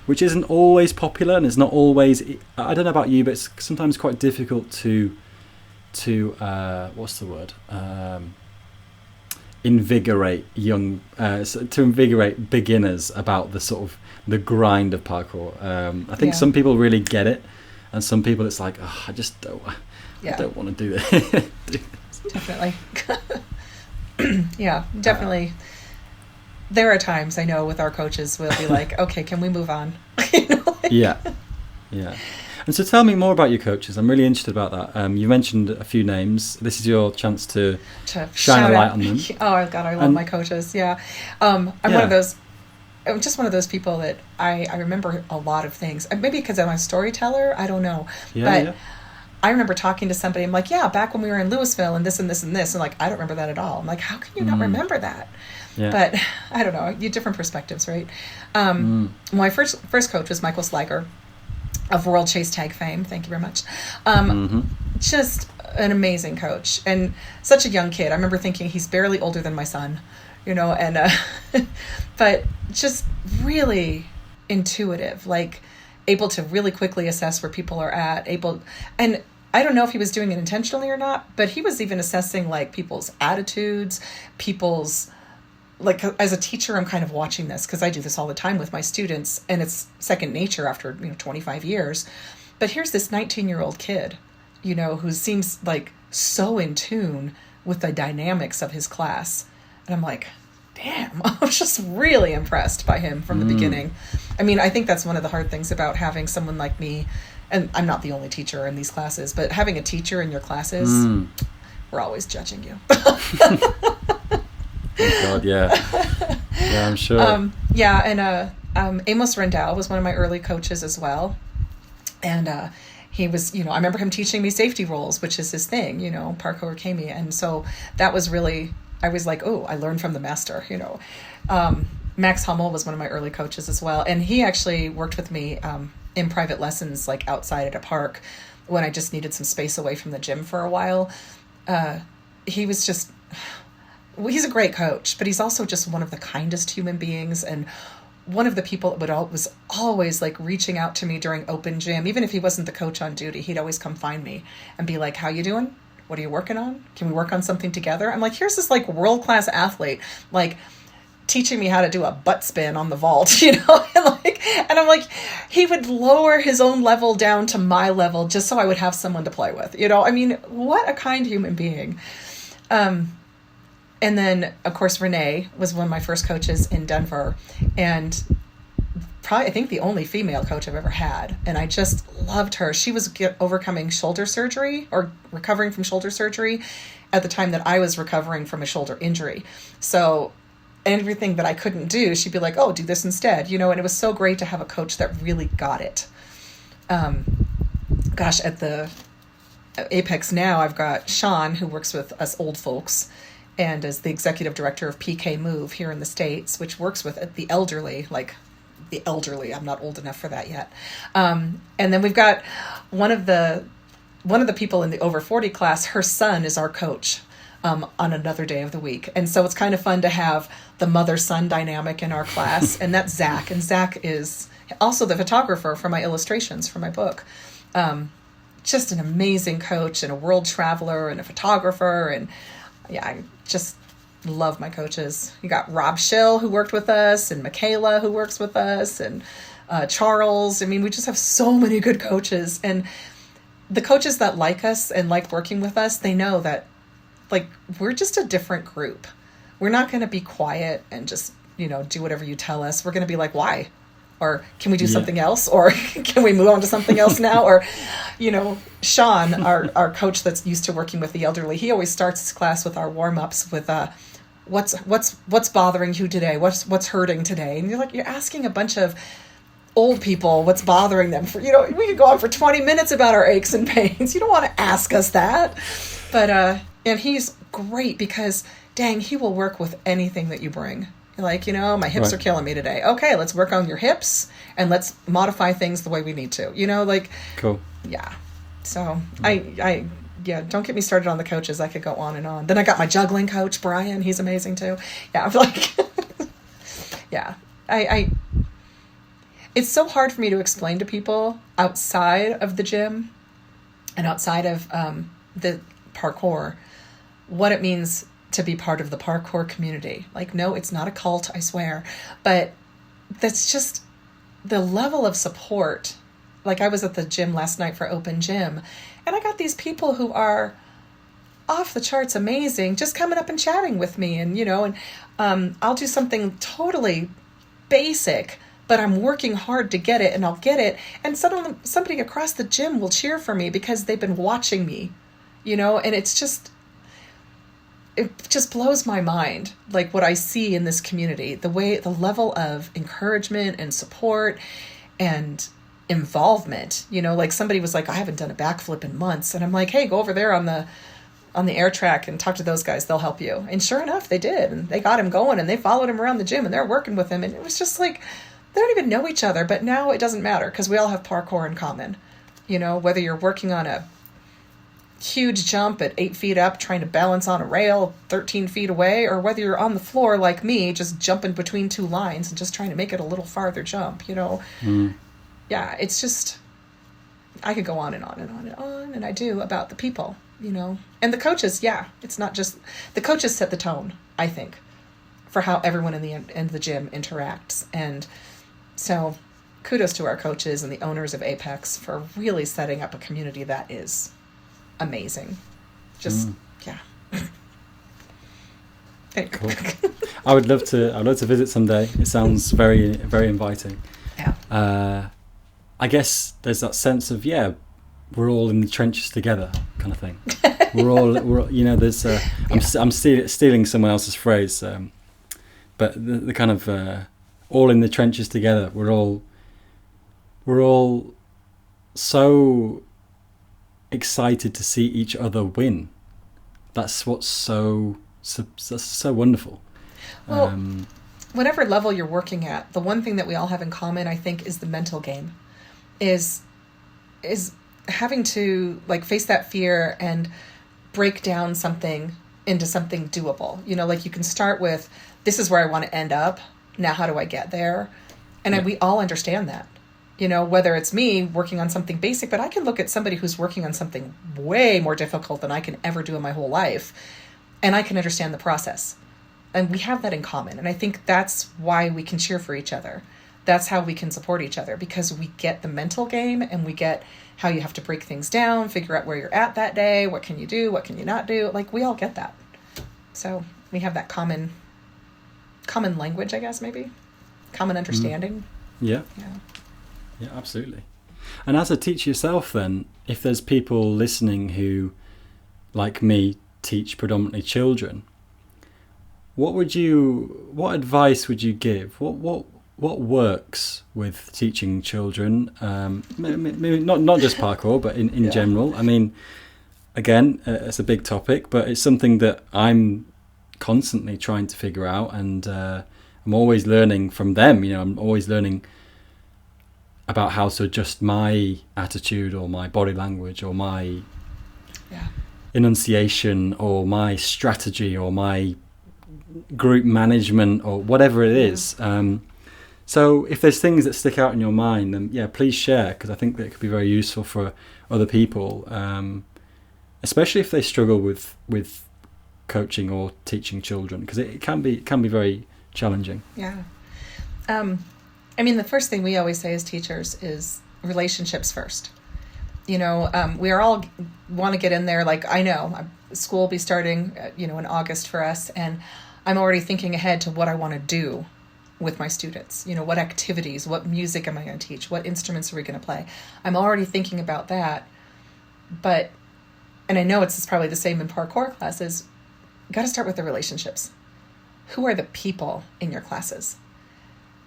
Which isn't always popular, and it's not always. I don't know about you, but it's sometimes quite difficult to what's the word? Invigorate beginners about the sort of the grind of parkour. I think some people really get it, and some people it's like, oh, I just don't want to do this. Definitely. Yeah, definitely. There are times I know with our coaches we'll be like, okay, can we move on? You know? Yeah. And so tell me more about your coaches. I'm really interested about that. You mentioned a few names. This is your chance to shine a light on them. Oh God, I love my coaches. Yeah. I'm one of those. I'm just one of those people that I remember a lot of things. Maybe because I'm a storyteller. I don't know. But I remember talking to somebody. I'm like, yeah, back when we were in Louisville and this and this and this. And like, I don't remember that at all. I'm like, how can you not remember that? Yeah. But I don't know. You different perspectives, right? My first coach was Michael Sliger of World Chase Tag fame. Thank you very much. Just an amazing coach and such a young kid. I remember thinking he's barely older than my son, you know, and but just really intuitive, like able to really quickly assess where people are at, and I don't know if he was doing it intentionally or not, but he was even assessing like people's attitudes, like as a teacher, I'm kind of watching this because I do this all the time with my students, and it's second nature after 25 years. But here's this 19-year-old kid, you know, who seems like so in tune with the dynamics of his class, and I'm like, damn, I was just really impressed by him from the beginning. I mean, I think that's one of the hard things about having someone like me, and I'm not the only teacher in these classes, but having a teacher in your classes, we're always judging you. Oh God, yeah, I'm sure. And Amos Rendell was one of my early coaches as well, and he was, I remember him teaching me safety rolls, which is his thing, parkour kami, and so that was really, I was like, oh, I learned from the master, Max Hummel was one of my early coaches as well, and he actually worked with me in private lessons, like outside at a park, when I just needed some space away from the gym for a while. He was just. Well, he's a great coach, but he's also just one of the kindest human beings, and one of the people that was always like reaching out to me during open gym. Even if he wasn't the coach on duty, he'd always come find me and be like, how you doing? What are you working on? Can we work on something together? I'm like, here's this like world-class athlete, like teaching me how to do a butt spin on the vault, and I'm like, he would lower his own level down to my level just so I would have someone to play with, I mean, what a kind human being. And then, of course, Renee was one of my first coaches in Denver, and probably, I think, the only female coach I've ever had. And I just loved her. She was overcoming shoulder surgery or recovering from shoulder surgery at the time that I was recovering from a shoulder injury. So everything that I couldn't do, she'd be like, oh, do this instead, and it was so great to have a coach that really got it. At the Apex now, I've got Sean, who works with us old folks, and is the executive director of PK Move here in the States, which works with the elderly, I'm not old enough for that yet. And then we've got one of the people in the over 40 class, her son is our coach on another day of the week. And so it's kind of fun to have the mother-son dynamic in our class. And that's Zach. And Zach is also the photographer for my illustrations for my book. Just an amazing coach and a world traveler and a photographer, and I just love my coaches. You got Rob Schill, who worked with us, and Michaela, who works with us, and Charles. I mean, we just have so many good coaches. And the coaches that like us and like working with us, they know that, like, we're just a different group. We're not going to be quiet and just, do whatever you tell us. We're going to be like, why? Or can we do Yeah. something else? Or can we move on to something else now? Or, Sean, our coach that's used to working with the elderly, he always starts his class with our warm-ups with what's bothering you today? What's hurting today? And you're asking a bunch of old people what's bothering them. We could go on for 20 minutes about our aches and pains. You don't want to ask us that. But and he's great because dang, he will work with anything that you bring. Like, my hips Right. are killing me today. Okay, let's work on your hips and let's modify things the way we need to. Cool. Yeah. So don't get me started on the coaches. I could go on and on. Then I got my juggling coach, Brian. He's amazing too. Yeah, I'm like, yeah. It's so hard for me to explain to people outside of the gym and outside of the parkour what it means to be part of the parkour community. Like, no, it's not a cult, I swear. But that's just the level of support. Like, I was at the gym last night for open gym, and I got these people who are off the charts amazing, just coming up and chatting with me. And, I'll do something totally basic, but I'm working hard to get it, and I'll get it. And suddenly somebody across the gym will cheer for me because they've been watching me, and it just blows my mind, like what I see in this community, the level of encouragement and support and involvement. Like somebody was like, I haven't done a backflip in months. And I'm like, hey, go over there on the air track and talk to those guys. They'll help you. And sure enough, they did. And they got him going and they followed him around the gym and they're working with him. And it was just like, they don't even know each other, but now it doesn't matter because we all have parkour in common. Whether you're working on a huge jump at 8 feet up, trying to balance on a rail 13 feet away, or whether you're on the floor like me, just jumping between two lines and just trying to make it a little farther jump, Yeah, it's just, I could go on and on and on and on, and I do, about the people, And the coaches, yeah, it's not just, the coaches set the tone, I think, for how everyone in the gym interacts. And so kudos to our coaches and the owners of Apex for really setting up a community that is amazing. Just yeah. Cool. I would love to visit someday. It sounds very, very inviting. Yeah. I guess there's that sense of we're all in the trenches together kind of thing. we're there's I'm stealing someone else's phrase, but the kind of all in the trenches together. We're all so excited to see each other win. That's what's so wonderful. Well, whatever level you're working at, the one thing that we all have in common, I think, is the mental game. Is having to face that fear and break down something into something doable. Like you can start with, this is where I want to end up. Now how do I get there? And we all understand that. Whether it's me working on something basic, but I can look at somebody who's working on something way more difficult than I can ever do in my whole life, and I can understand the process. And we have that in common. And I think that's why we can cheer for each other. That's how we can support each other, because we get the mental game and we get how you have to break things down, figure out where you're at that day, what can you do, what can you not do. Like, we all get that. So we have that common language, I guess, maybe. Common understanding. Yeah. Yeah, absolutely. And as a teacher yourself then, if there's people listening who, like me, teach predominantly children, what advice would you give? What works with teaching children? Maybe not just parkour, but in general. I mean, again, it's a big topic, but it's something that I'm constantly trying to figure out, and I'm always learning from them. I'm always learning about how to adjust my attitude or my body language or my enunciation or my strategy or my group management or whatever it is. So if there's things that stick out in your mind, then please share, because I think that it could be very useful for other people, especially if they struggle with coaching or teaching children, because it can be very challenging. Yeah. I mean, the first thing we always say as teachers is relationships first. We are all want to get in there. Like, I know school will be starting, in August for us, and I'm already thinking ahead to what I want to do with my students? You know, what activities, what music am I going to teach? What instruments are we going to play? I'm already thinking about that. But, and I know it's probably the same in parkour classes, you got to start with the relationships. Who are the people in your classes?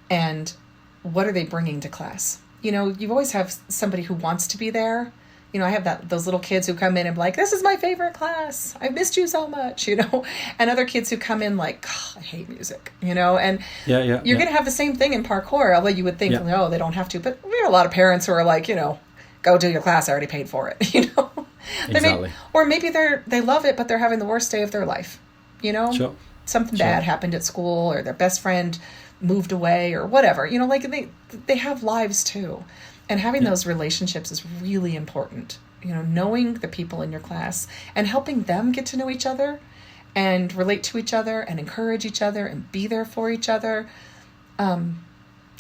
And what are they bringing to class? You know, you always have somebody who wants to be there. You know, I have those little kids who come in and be like, this is my favorite class. I've missed you so much, you know, and other kids who come in like, I hate music, you know, and you're going to have the same thing in parkour, although you would think, no, they don't have to. But we have a lot of parents who are like, you know, go do your class. I already paid for it, you know. Exactly. Or maybe they love it, but they're having the worst day of their life, you know. Sure. Something bad happened at school, or their best friend moved away, or whatever, you know, like they have lives too. And having those relationships is really important. You know, knowing the people in your class and helping them get to know each other and relate to each other and encourage each other and be there for each other. I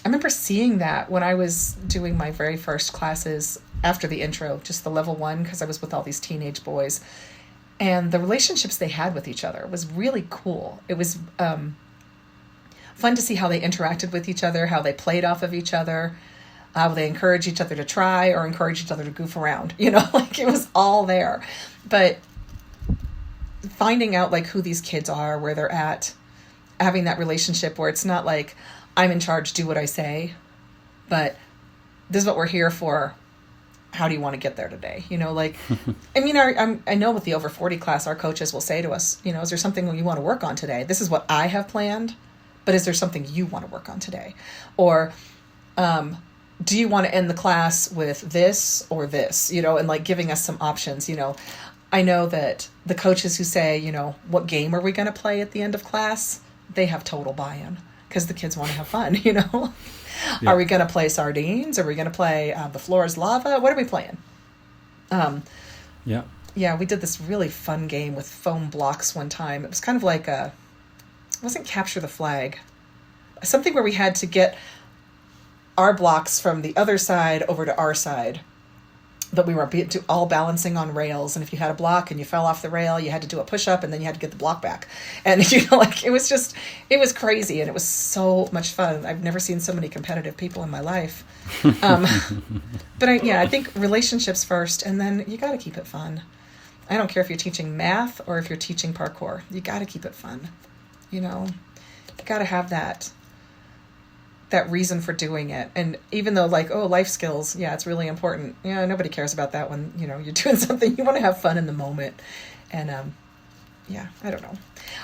remember seeing that when I was doing my very first classes after the intro, just the level 1, because I was with all these teenage boys. And the relationships they had with each other was really cool. It was fun to see how they interacted with each other, how they played off of each other, how they encourage each other to try or encourage each other to goof around, you know, like it was all there. But finding out like who these kids are, where they're at, having that relationship where it's not like I'm in charge, do what I say, but this is what we're here for. How do you want to get there today? You know, like, I mean, I know with the over 40 class, our coaches will say to us, you know, is there something you want to work on today? This is what I have planned, but is there something you want to work on today? Or, do you want to end the class with this or this, you know, and like giving us some options, you know. I know that the coaches who say, you know, what game are we going to play at the end of class? They have total buy-in because the kids want to have fun, you know. Yeah. Are we going to play sardines? Are we going to play the floor is lava? What are we playing? Yeah, we did this really fun game with foam blocks one time. It was kind of like it wasn't capture the flag. Something where we had to get our blocks from the other side over to our side, but we were all balancing on rails. And if you had a block and you fell off the rail, you had to do a push-up and then you had to get the block back. And, you know, like it was crazy. And it was so much fun. I've never seen so many competitive people in my life. But I think relationships first, and then you got to keep it fun. I don't care if you're teaching math or if you're teaching parkour, you got to keep it fun. You know, you got to have that reason for doing it. And even though like, oh, life skills, yeah, it's really important. Yeah, nobody cares about that when, you know, you're doing something, you want to have fun in the moment. And I don't know.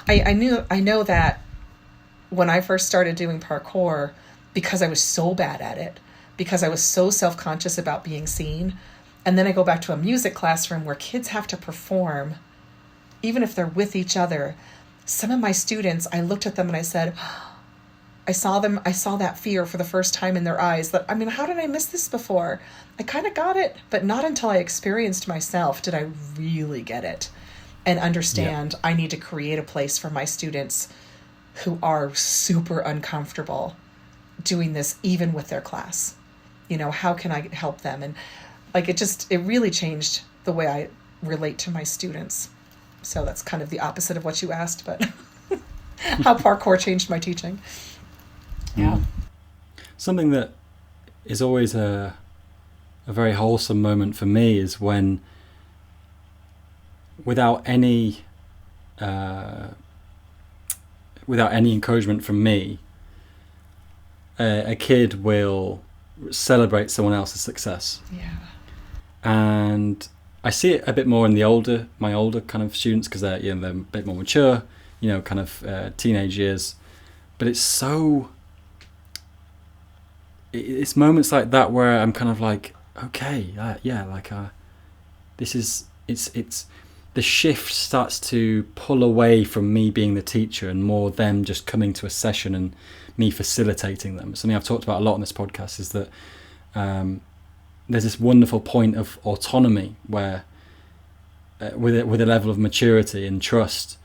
I know that when I first started doing parkour, because I was so bad at it, because I was so self-conscious about being seen, and then I go back to a music classroom where kids have to perform, even if they're with each other. Some of my students, I looked at them and I said, I saw that fear for the first time in their eyes. That, I mean, how did I miss this before? I kind of got it, but not until I experienced myself did I really get it and understand I need to create a place for my students who are super uncomfortable doing this, even with their class. You know, how can I help them? And like, it really changed the way I relate to my students. So that's kind of the opposite of what you asked, but how parkour changed my teaching. Yeah. Something that is always a very wholesome moment for me is when, without any encouragement from me, a kid will celebrate someone else's success. Yeah. And I see it a bit more in my older kind of students, because they're a bit more mature, you know, kind of teenage years. But it's moments like that where I'm kind of like, okay, this is, it's the shift starts to pull away from me being the teacher and more them just coming to a session and me facilitating them. Something I've talked about a lot on this podcast is that there's this wonderful point of autonomy where with a level of maturity and trust,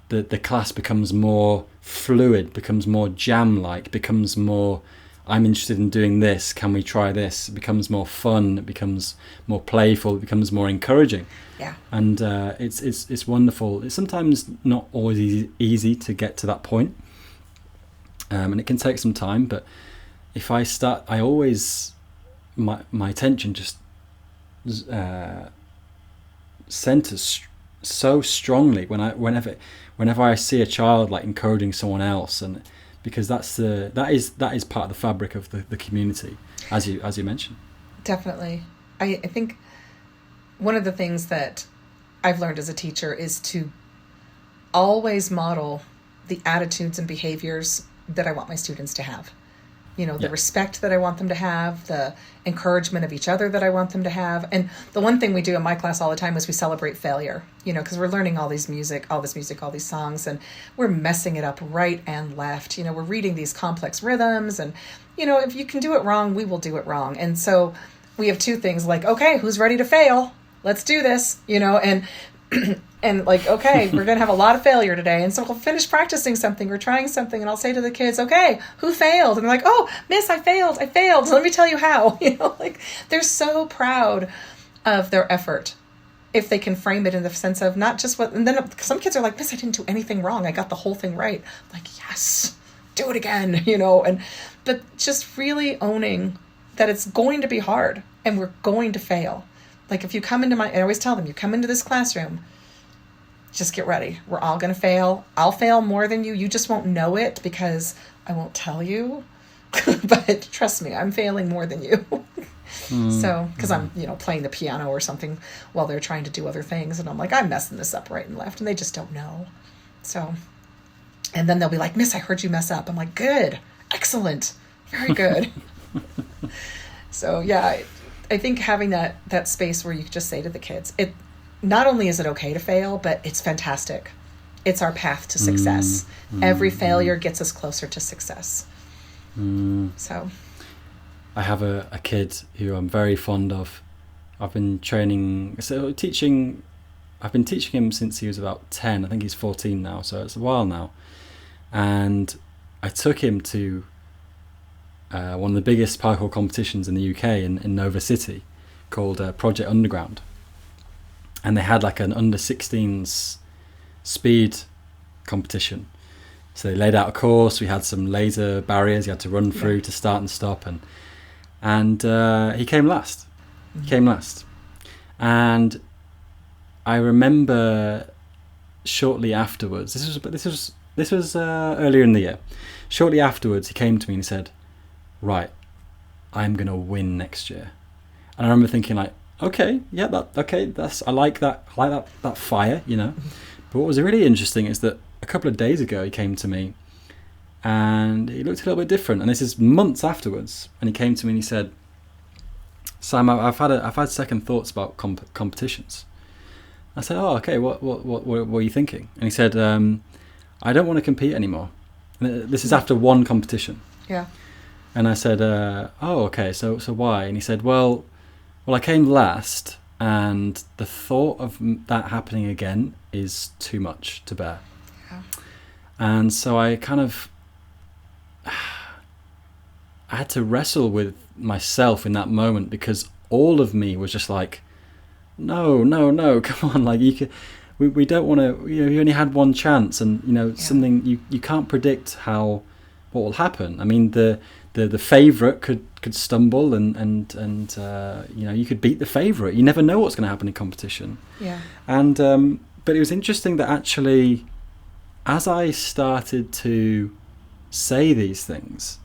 the class becomes more fluid, becomes more jam-like, becomes more, I'm interested in doing this, can we try this? It becomes more fun, it becomes more playful, it becomes more encouraging. Yeah. And it's wonderful. It's sometimes not always easy to get to that point. and it can take some time. But if I start, I always my attention just centers so strongly whenever I see a child like encouraging someone else, and because that is part of the fabric of the community, as you mentioned. Definitely. I think one of the things that I've learned as a teacher is to always model the attitudes and behaviors that I want my students to have. You know, the respect that I want them to have, the encouragement of each other that I want them to have. And the one thing we do in my class all the time is we celebrate failure, you know, because we're learning all this music, all these songs, and we're messing it up right and left. You know, we're reading these complex rhythms, and, you know, if you can do it wrong, we will do it wrong. And so we have two things, like, okay, who's ready to fail? Let's do this, you know, and like, okay, we're going to have a lot of failure today. And so we'll finish practicing something or trying something. And I'll say to the kids, okay, who failed? And they're like, oh, miss, I failed. So let me tell you how. You know, like, they're so proud of their effort if they can frame it in the sense of not just what, and then some kids are like, miss, I didn't do anything wrong. I got the whole thing right. I'm like, yes, do it again, you know, but just really owning that it's going to be hard and we're going to fail. Like, if you come into I always tell them, you come into this classroom, just get ready. We're all going to fail. I'll fail more than you. You just won't know it because I won't tell you. But trust me, I'm failing more than you. So, because I'm, you know, playing the piano or something while they're trying to do other things. And I'm like, I'm messing this up right and left. And they just don't know. So, and then they'll be like, miss, I heard you mess up. I'm like, good. Excellent. Very good. So, yeah, I think having that space where you can just say to the kids, it not only is it okay to fail, but it's fantastic. It's our path to success. Every failure gets us closer to success. So I have a kid who I'm very fond of. I've been teaching him since he was about 10. I think he's 14 now, so it's a while now. And I took him to one of the biggest parkour competitions in the UK in Nova City, called Project Underground. And they had like an under-16s speed competition. So they laid out a course. We had some laser barriers you had to run through to start and stop. And he came last. And I remember shortly afterwards, this was earlier in the year. Shortly afterwards, he came to me and he said, right, I'm going to win next year. And I remember thinking, like, okay, yeah, I like that fire, you know. But what was really interesting is that a couple of days ago he came to me and he looked a little bit different. And this is months afterwards. And he came to me and he said, Sam, I've had second thoughts about competitions. I said, oh, okay, what were you thinking? And he said, I don't want to compete anymore. And this is after one competition. yeah. And I said, oh, okay, so why? And he said, well, I came last, and the thought of that happening again is too much to bear. Yeah. And so I kind of, I had to wrestle with myself in that moment, because all of me was just like, no, come on, like we don't want to, you know, you only had one chance, and you know, something you can't predict what will happen. I mean, the favourite could stumble and you know, you could beat the favourite. You never know what's going to happen in competition. Yeah. And but it was interesting that actually, as I started to say these things,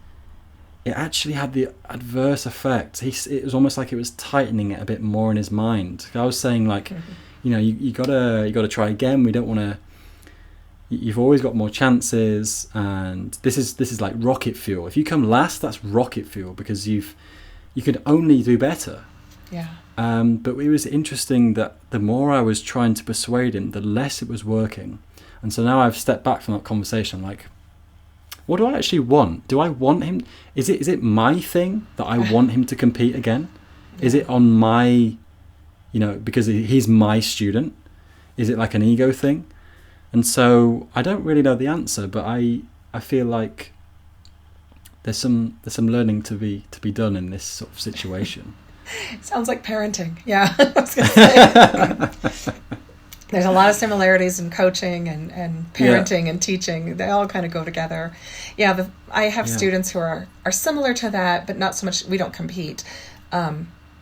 it actually had the adverse effect. It was almost like it was tightening it a bit more in his mind. I was saying, like, you know, you gotta try again. We don't want to. You've always got more chances, and this is like rocket fuel. If you come last, that's rocket fuel, because you could only do better. Yeah. But it was interesting that the more I was trying to persuade him, the less it was working. And so now I've stepped back from that conversation. I'm like, what do I actually want? Do I want him? Is it my thing that I want him to compete again? Yeah. Is it on my, you know, because he's my student? Is it like an ego thing? And so I don't really know the answer, but I feel like there's some learning to be done in this sort of situation. Sounds like parenting. Yeah, I was going to say. There's a lot of similarities in coaching and parenting and teaching. They all kind of go together. Yeah, I have students who are similar to that, but not so much. We don't compete.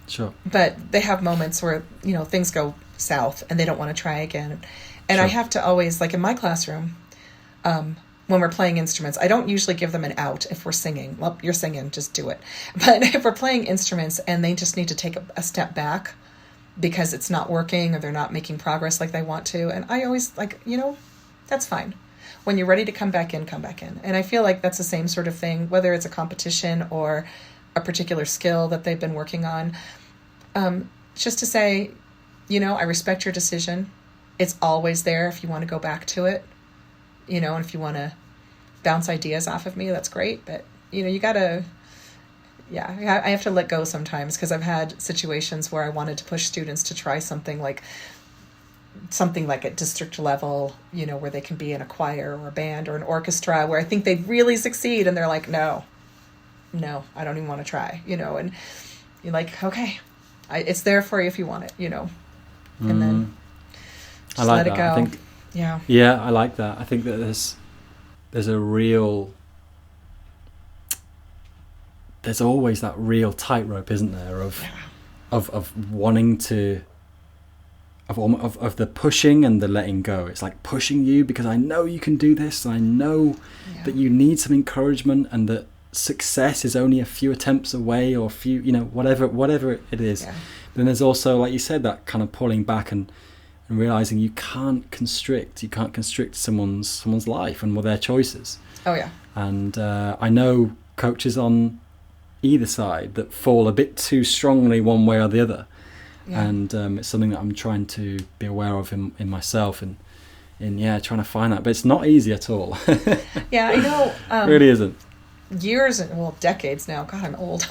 Sure. But they have moments where, things go south and they don't want to try again. And I Sure. have to always, like in my classroom, when we're playing instruments, I don't usually give them an out if we're singing. Well, you're singing, just do it. But if we're playing instruments and they just need to take a step back because it's not working or they're not making progress like they want to, and I always that's fine. When you're ready to come back in, come back in. And I feel like that's the same sort of thing, whether it's a competition or a particular skill that they've been working on. Just to say, I respect your decision. It's always there if you want to go back to it, and if you want to bounce ideas off of me, that's great. But, you got to, I have to let go sometimes, because I've had situations where I wanted to push students to try something like at district level, where they can be in a choir or a band or an orchestra, where I think they'd really succeed. And they're like, no, I don't even want to try, and you're like, okay, it's there for you if you want it, and then just let it go. Yeah, I like that. I think that there's always that real tightrope, isn't there, of wanting to, of the pushing and the letting go. It's like pushing you because I know you can do this, and I know that you need some encouragement, and that success is only a few attempts away, or a few, whatever it is. But then there's also, like you said, that kind of pulling back and realizing you can't constrict someone's life and their choices. Oh yeah. And I know coaches on either side that fall a bit too strongly one way or the other. And it's something that I'm trying to be aware of in myself, and trying to find that, but it's not easy at all. I know. It really isn't. Decades now. God, I'm old.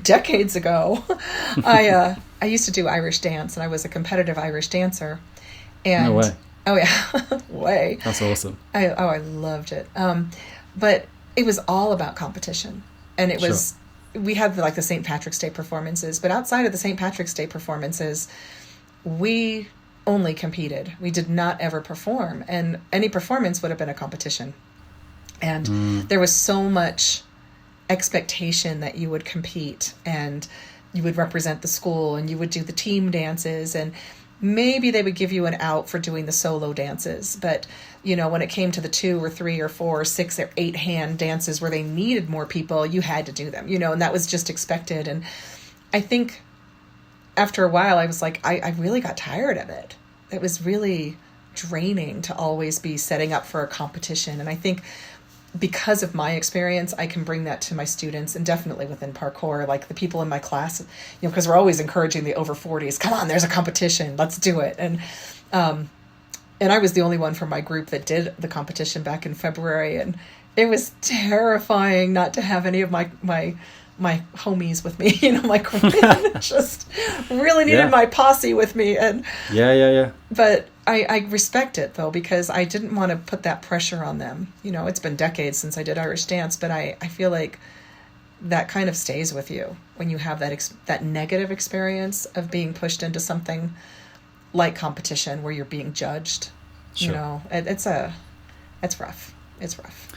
Decades ago, I used to do Irish dance, and I was a competitive Irish dancer. And, no way. Oh yeah, way. That's awesome. I loved it. But it was all about competition, and it was. We had the St. Patrick's Day performances, but outside of the St. Patrick's Day performances, we only competed. We did not ever perform, and any performance would have been a competition. And there was so much expectation that you would compete, and you would represent the school, and you would do the team dances, and maybe they would give you an out for doing the solo dances. But, when it came to the 2 or 3 or 4 or 6 or 8 hand dances where they needed more people, you had to do them, and that was just expected. And I think after a while, I was like, I really got tired of it. It was really draining to always be setting up for a competition. And I think because of my experience, I can bring that to my students, and definitely within parkour, like the people in my class, because we're always encouraging the over 40s, come on, there's a competition, let's do it. And I was the only one from my group that did the competition back in February, and it was terrifying not to have any of my homies with me, my group just really needed my posse with me. And but I respect it, though, because I didn't want to put that pressure on them. It's been decades since I did Irish dance, but I feel like that kind of stays with you when you have that negative experience of being pushed into something like competition where you're being judged. Sure. It's rough. It's rough.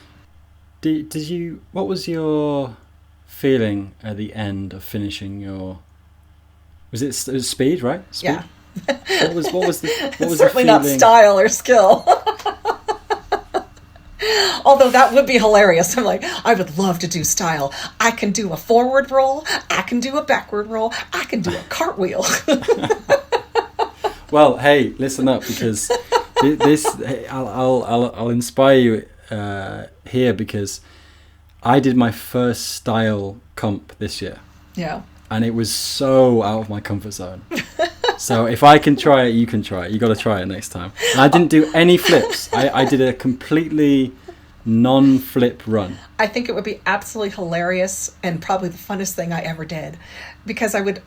Did you? What was your feeling at the end of finishing your? It was speed, right? Speed? Yeah. What was Certainly the feeling? not style or skill. Although that would be hilarious. I'm like, I would love to do style. I can do a forward roll. I can do a backward roll. I can do a cartwheel. Well, hey, listen up, because this I'll inspire you here, because I did my first style comp this year. Yeah. And it was so out of my comfort zone. So if I can try it, you can try it. You got to try it next time. And I didn't do any flips. I did a completely non-flip run. I think it would be absolutely hilarious, and probably the funnest thing I ever did, because I would,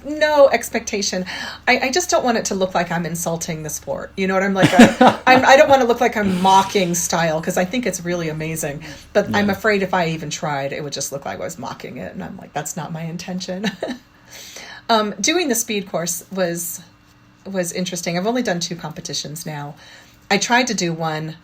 no expectation. I just don't want it to look like I'm insulting the sport. You know what I'm like? I don't want to look like I'm mocking style, because I think it's really amazing. But yeah. I'm afraid if I even tried, it would just look like I was mocking it. And I'm like, that's not my intention. Doing the speed course was was interesting. I've only done 2 competitions now. I tried to do one,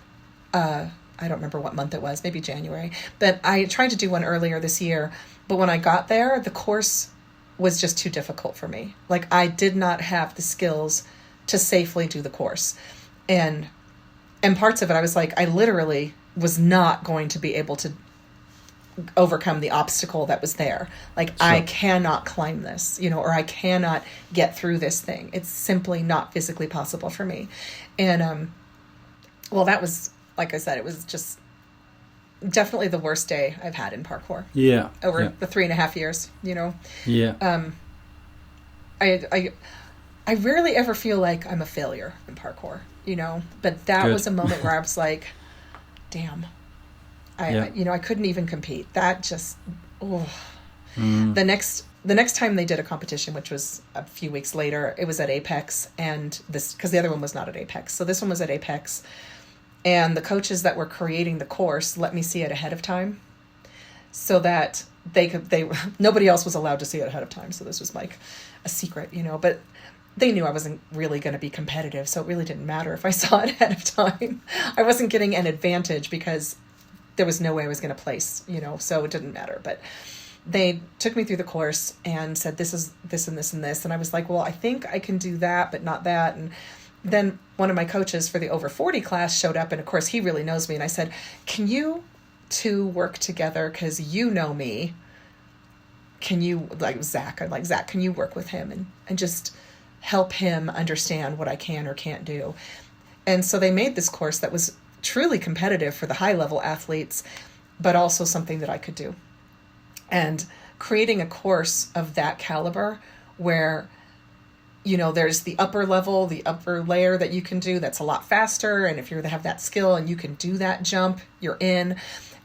I don't remember what month it was, maybe January, but I tried to do one earlier this year. But when I got there, the course was just too difficult for me. Like, I did not have the skills to safely do the course. And parts of it, I was like, I literally was not going to be able to overcome the obstacle that was there. Like, Sure. I cannot climb this, or I cannot get through this thing. It's simply not physically possible for me. And, well, that was, like I said, it was just definitely the worst day I've had in parkour. Yeah. Over the 3.5 years, Yeah. I rarely ever feel like I'm a failure in parkour, but that Good. was a moment where I was like, damn, I couldn't even compete. That just, The next time they did a competition, which was a few weeks later, it was at Apex, and because the other one was not at Apex. So this one was at Apex, and the coaches that were creating the course let me see it ahead of time so that nobody else was allowed to see it ahead of time. So this was like a secret, but they knew I wasn't really going to be competitive. So it really didn't matter if I saw it ahead of time. I wasn't getting an advantage because there was no way I was going to place, so it didn't matter. But they took me through the course and said, this is this and this and this. And I was like, well, I think I can do that, but not that. And then one of my coaches for the over 40 class showed up, and of course he really knows me. And I said, can you 2 work together? Cause you know me. Can you, like Zach, I'm like, Zach, can you work with him and just help him understand what I can or can't do? And so they made this course that was truly competitive for the high level athletes, but also something that I could do. And creating a course of that caliber where, there's the upper level, the upper layer that you can do that's a lot faster. And if you have that skill and you can do that jump, you're in.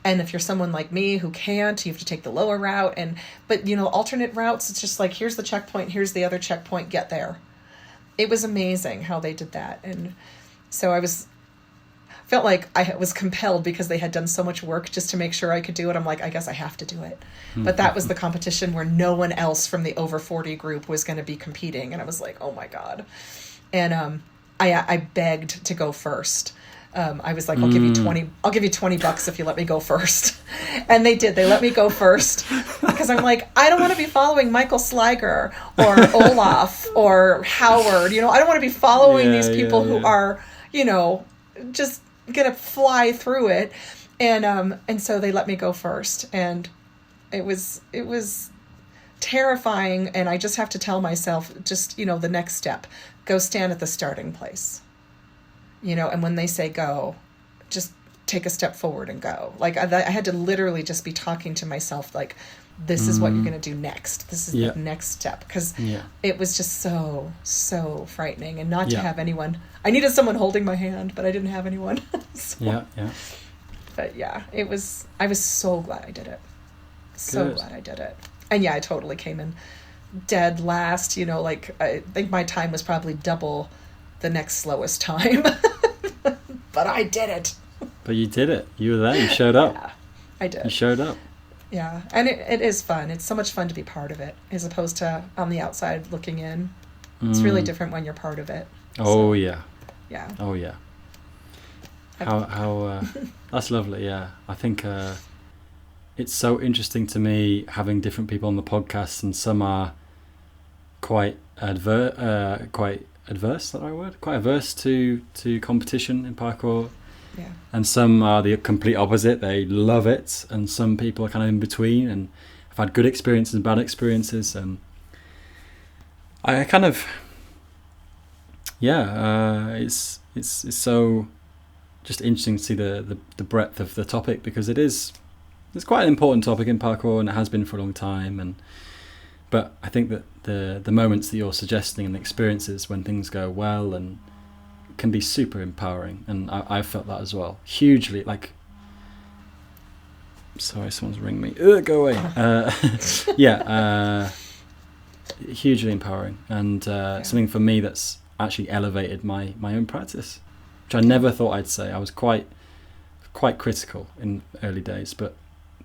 And if you're someone like me who can't, you have to take the lower route. But alternate routes, it's just like, here's the checkpoint, here's the other checkpoint, get there. It was amazing how they did that. And so felt like I was compelled because they had done so much work just to make sure I could do it. I'm like, I guess I have to do it. But that was the competition where no one else from the over 40 group was going to be competing. And I was like, oh my God. And I begged to go first. I was like, I'll give you $20 if you let me go first. And they did. They let me go first because I'm like, I don't want to be following Michael Sliger or Olaf or Howard. I don't want to be following these people who are, just gonna fly through it. And so they let me go first, and it was terrifying. And I just have to tell myself, just, the next step, go stand at the starting place, and when they say go, just take a step forward and go. Like I had to literally just be talking to myself, like, this is what you're going to do next. This is the next step. Because it was just so frightening. And not to have anyone. I needed someone holding my hand, but I didn't have anyone. But I was so glad I did it. Glad I did it. And I totally came in dead last. I think my time was probably double the next slowest time. But I did it. But you did it. You were there. You showed up. Yeah, I did. You showed up. Yeah, and it is fun. It's so much fun to be part of it as opposed to on the outside looking in. It's really different when you're part of it. Oh, yeah. Yeah. Oh, yeah. How that's lovely, yeah. I think it's so interesting to me having different people on the podcast, and some are quite adverse, is that the right word? Quite averse to competition in parkour. Yeah. And some are the complete opposite. They love it. And some people are kind of in between. And I've had good experiences and bad experiences. And I kind of, it's so just interesting to see the breadth of the topic, because it's quite an important topic in parkour, and it has been for a long time. But I think that the moments that you're suggesting and the experiences when things go well and can be super empowering, and I've felt that as well, hugely. Like, sorry, someone's ringing me. Go away. Hugely empowering, and something for me that's actually elevated my own practice, which I never thought I'd say. I was quite critical in early days, but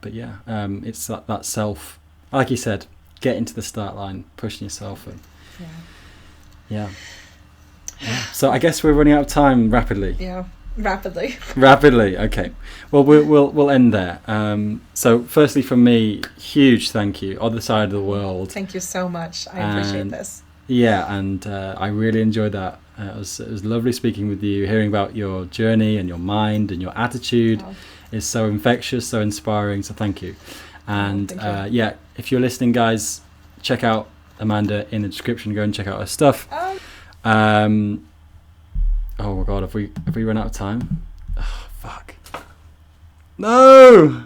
it's that self, like you said, getting to the start line, pushing yourself, and So I guess we're running out of time rapidly. Yeah, rapidly. Rapidly. Okay. Well, we'll end there. So firstly, from me, huge thank you. Other side of the world. Thank you so much. I appreciate this. Yeah, and I really enjoyed that. It was lovely speaking with you, hearing about your journey and your mind and your attitude is so infectious, so inspiring. So thank you. And yeah, if you're listening, guys, check out Amanda in the description. Go and check out her stuff. Oh my god, have we run out of time? Oh, fuck. No.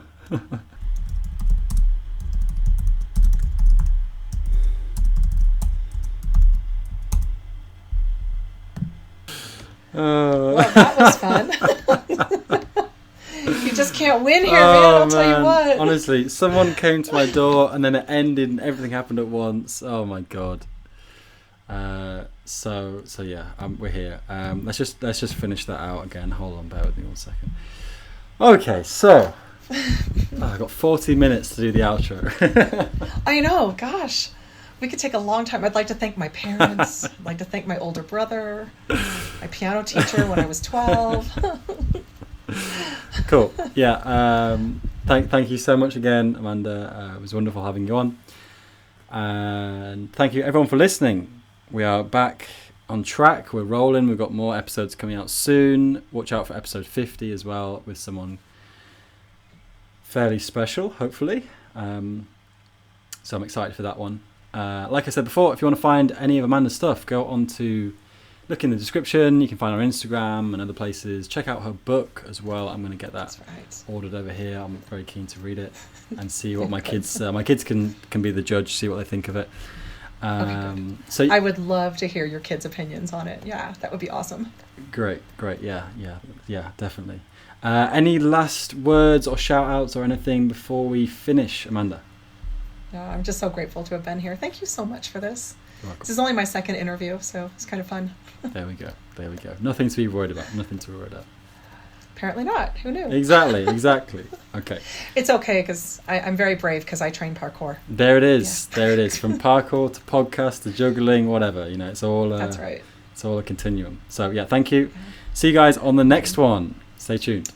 Well, that was fun. You just can't win here, man. I'll tell you what. Honestly, someone came to my door and then it ended and everything happened at once. Oh my god. So yeah, we're here. Let's just finish that out again. Hold on, bear with me 1 second. Okay, so I've got 40 minutes to do the outro. I know, gosh. We could take a long time. I'd like to thank my parents. I'd like to thank my older brother, my piano teacher when I was 12. Cool. Yeah. Thank you so much again, Amanda. It was wonderful having you on. And thank you everyone for listening. We are back on track. We're rolling. We've got more episodes coming out soon. Watch out for episode 50 as well with someone fairly special, hopefully. So I'm excited for that one. Like I said before, if you want to find any of Amanda's stuff, go on to look in the description. You can find her Instagram and other places. Check out her book as well. I'm going to get that ordered over here. I'm very keen to read it and see what my kids can be the judge, see what they think of it. So I would love to hear your kids' opinions on it. Yeah, that would be awesome. Great. Yeah, definitely. Any last words or shout outs or anything before we finish, Amanda? No, I'm just so grateful to have been here. Thank you so much for this. You're welcome. This is only my second interview, so it's kind of fun. There we go. Nothing to be worried about. Apparently not. Who knew? Exactly. Okay. It's okay because I'm very brave because I train parkour. There it is. Yeah. There it is. From parkour to podcast to juggling, whatever. It's all. That's right. It's all a continuum. So yeah, thank you. See you guys on the next one. Stay tuned.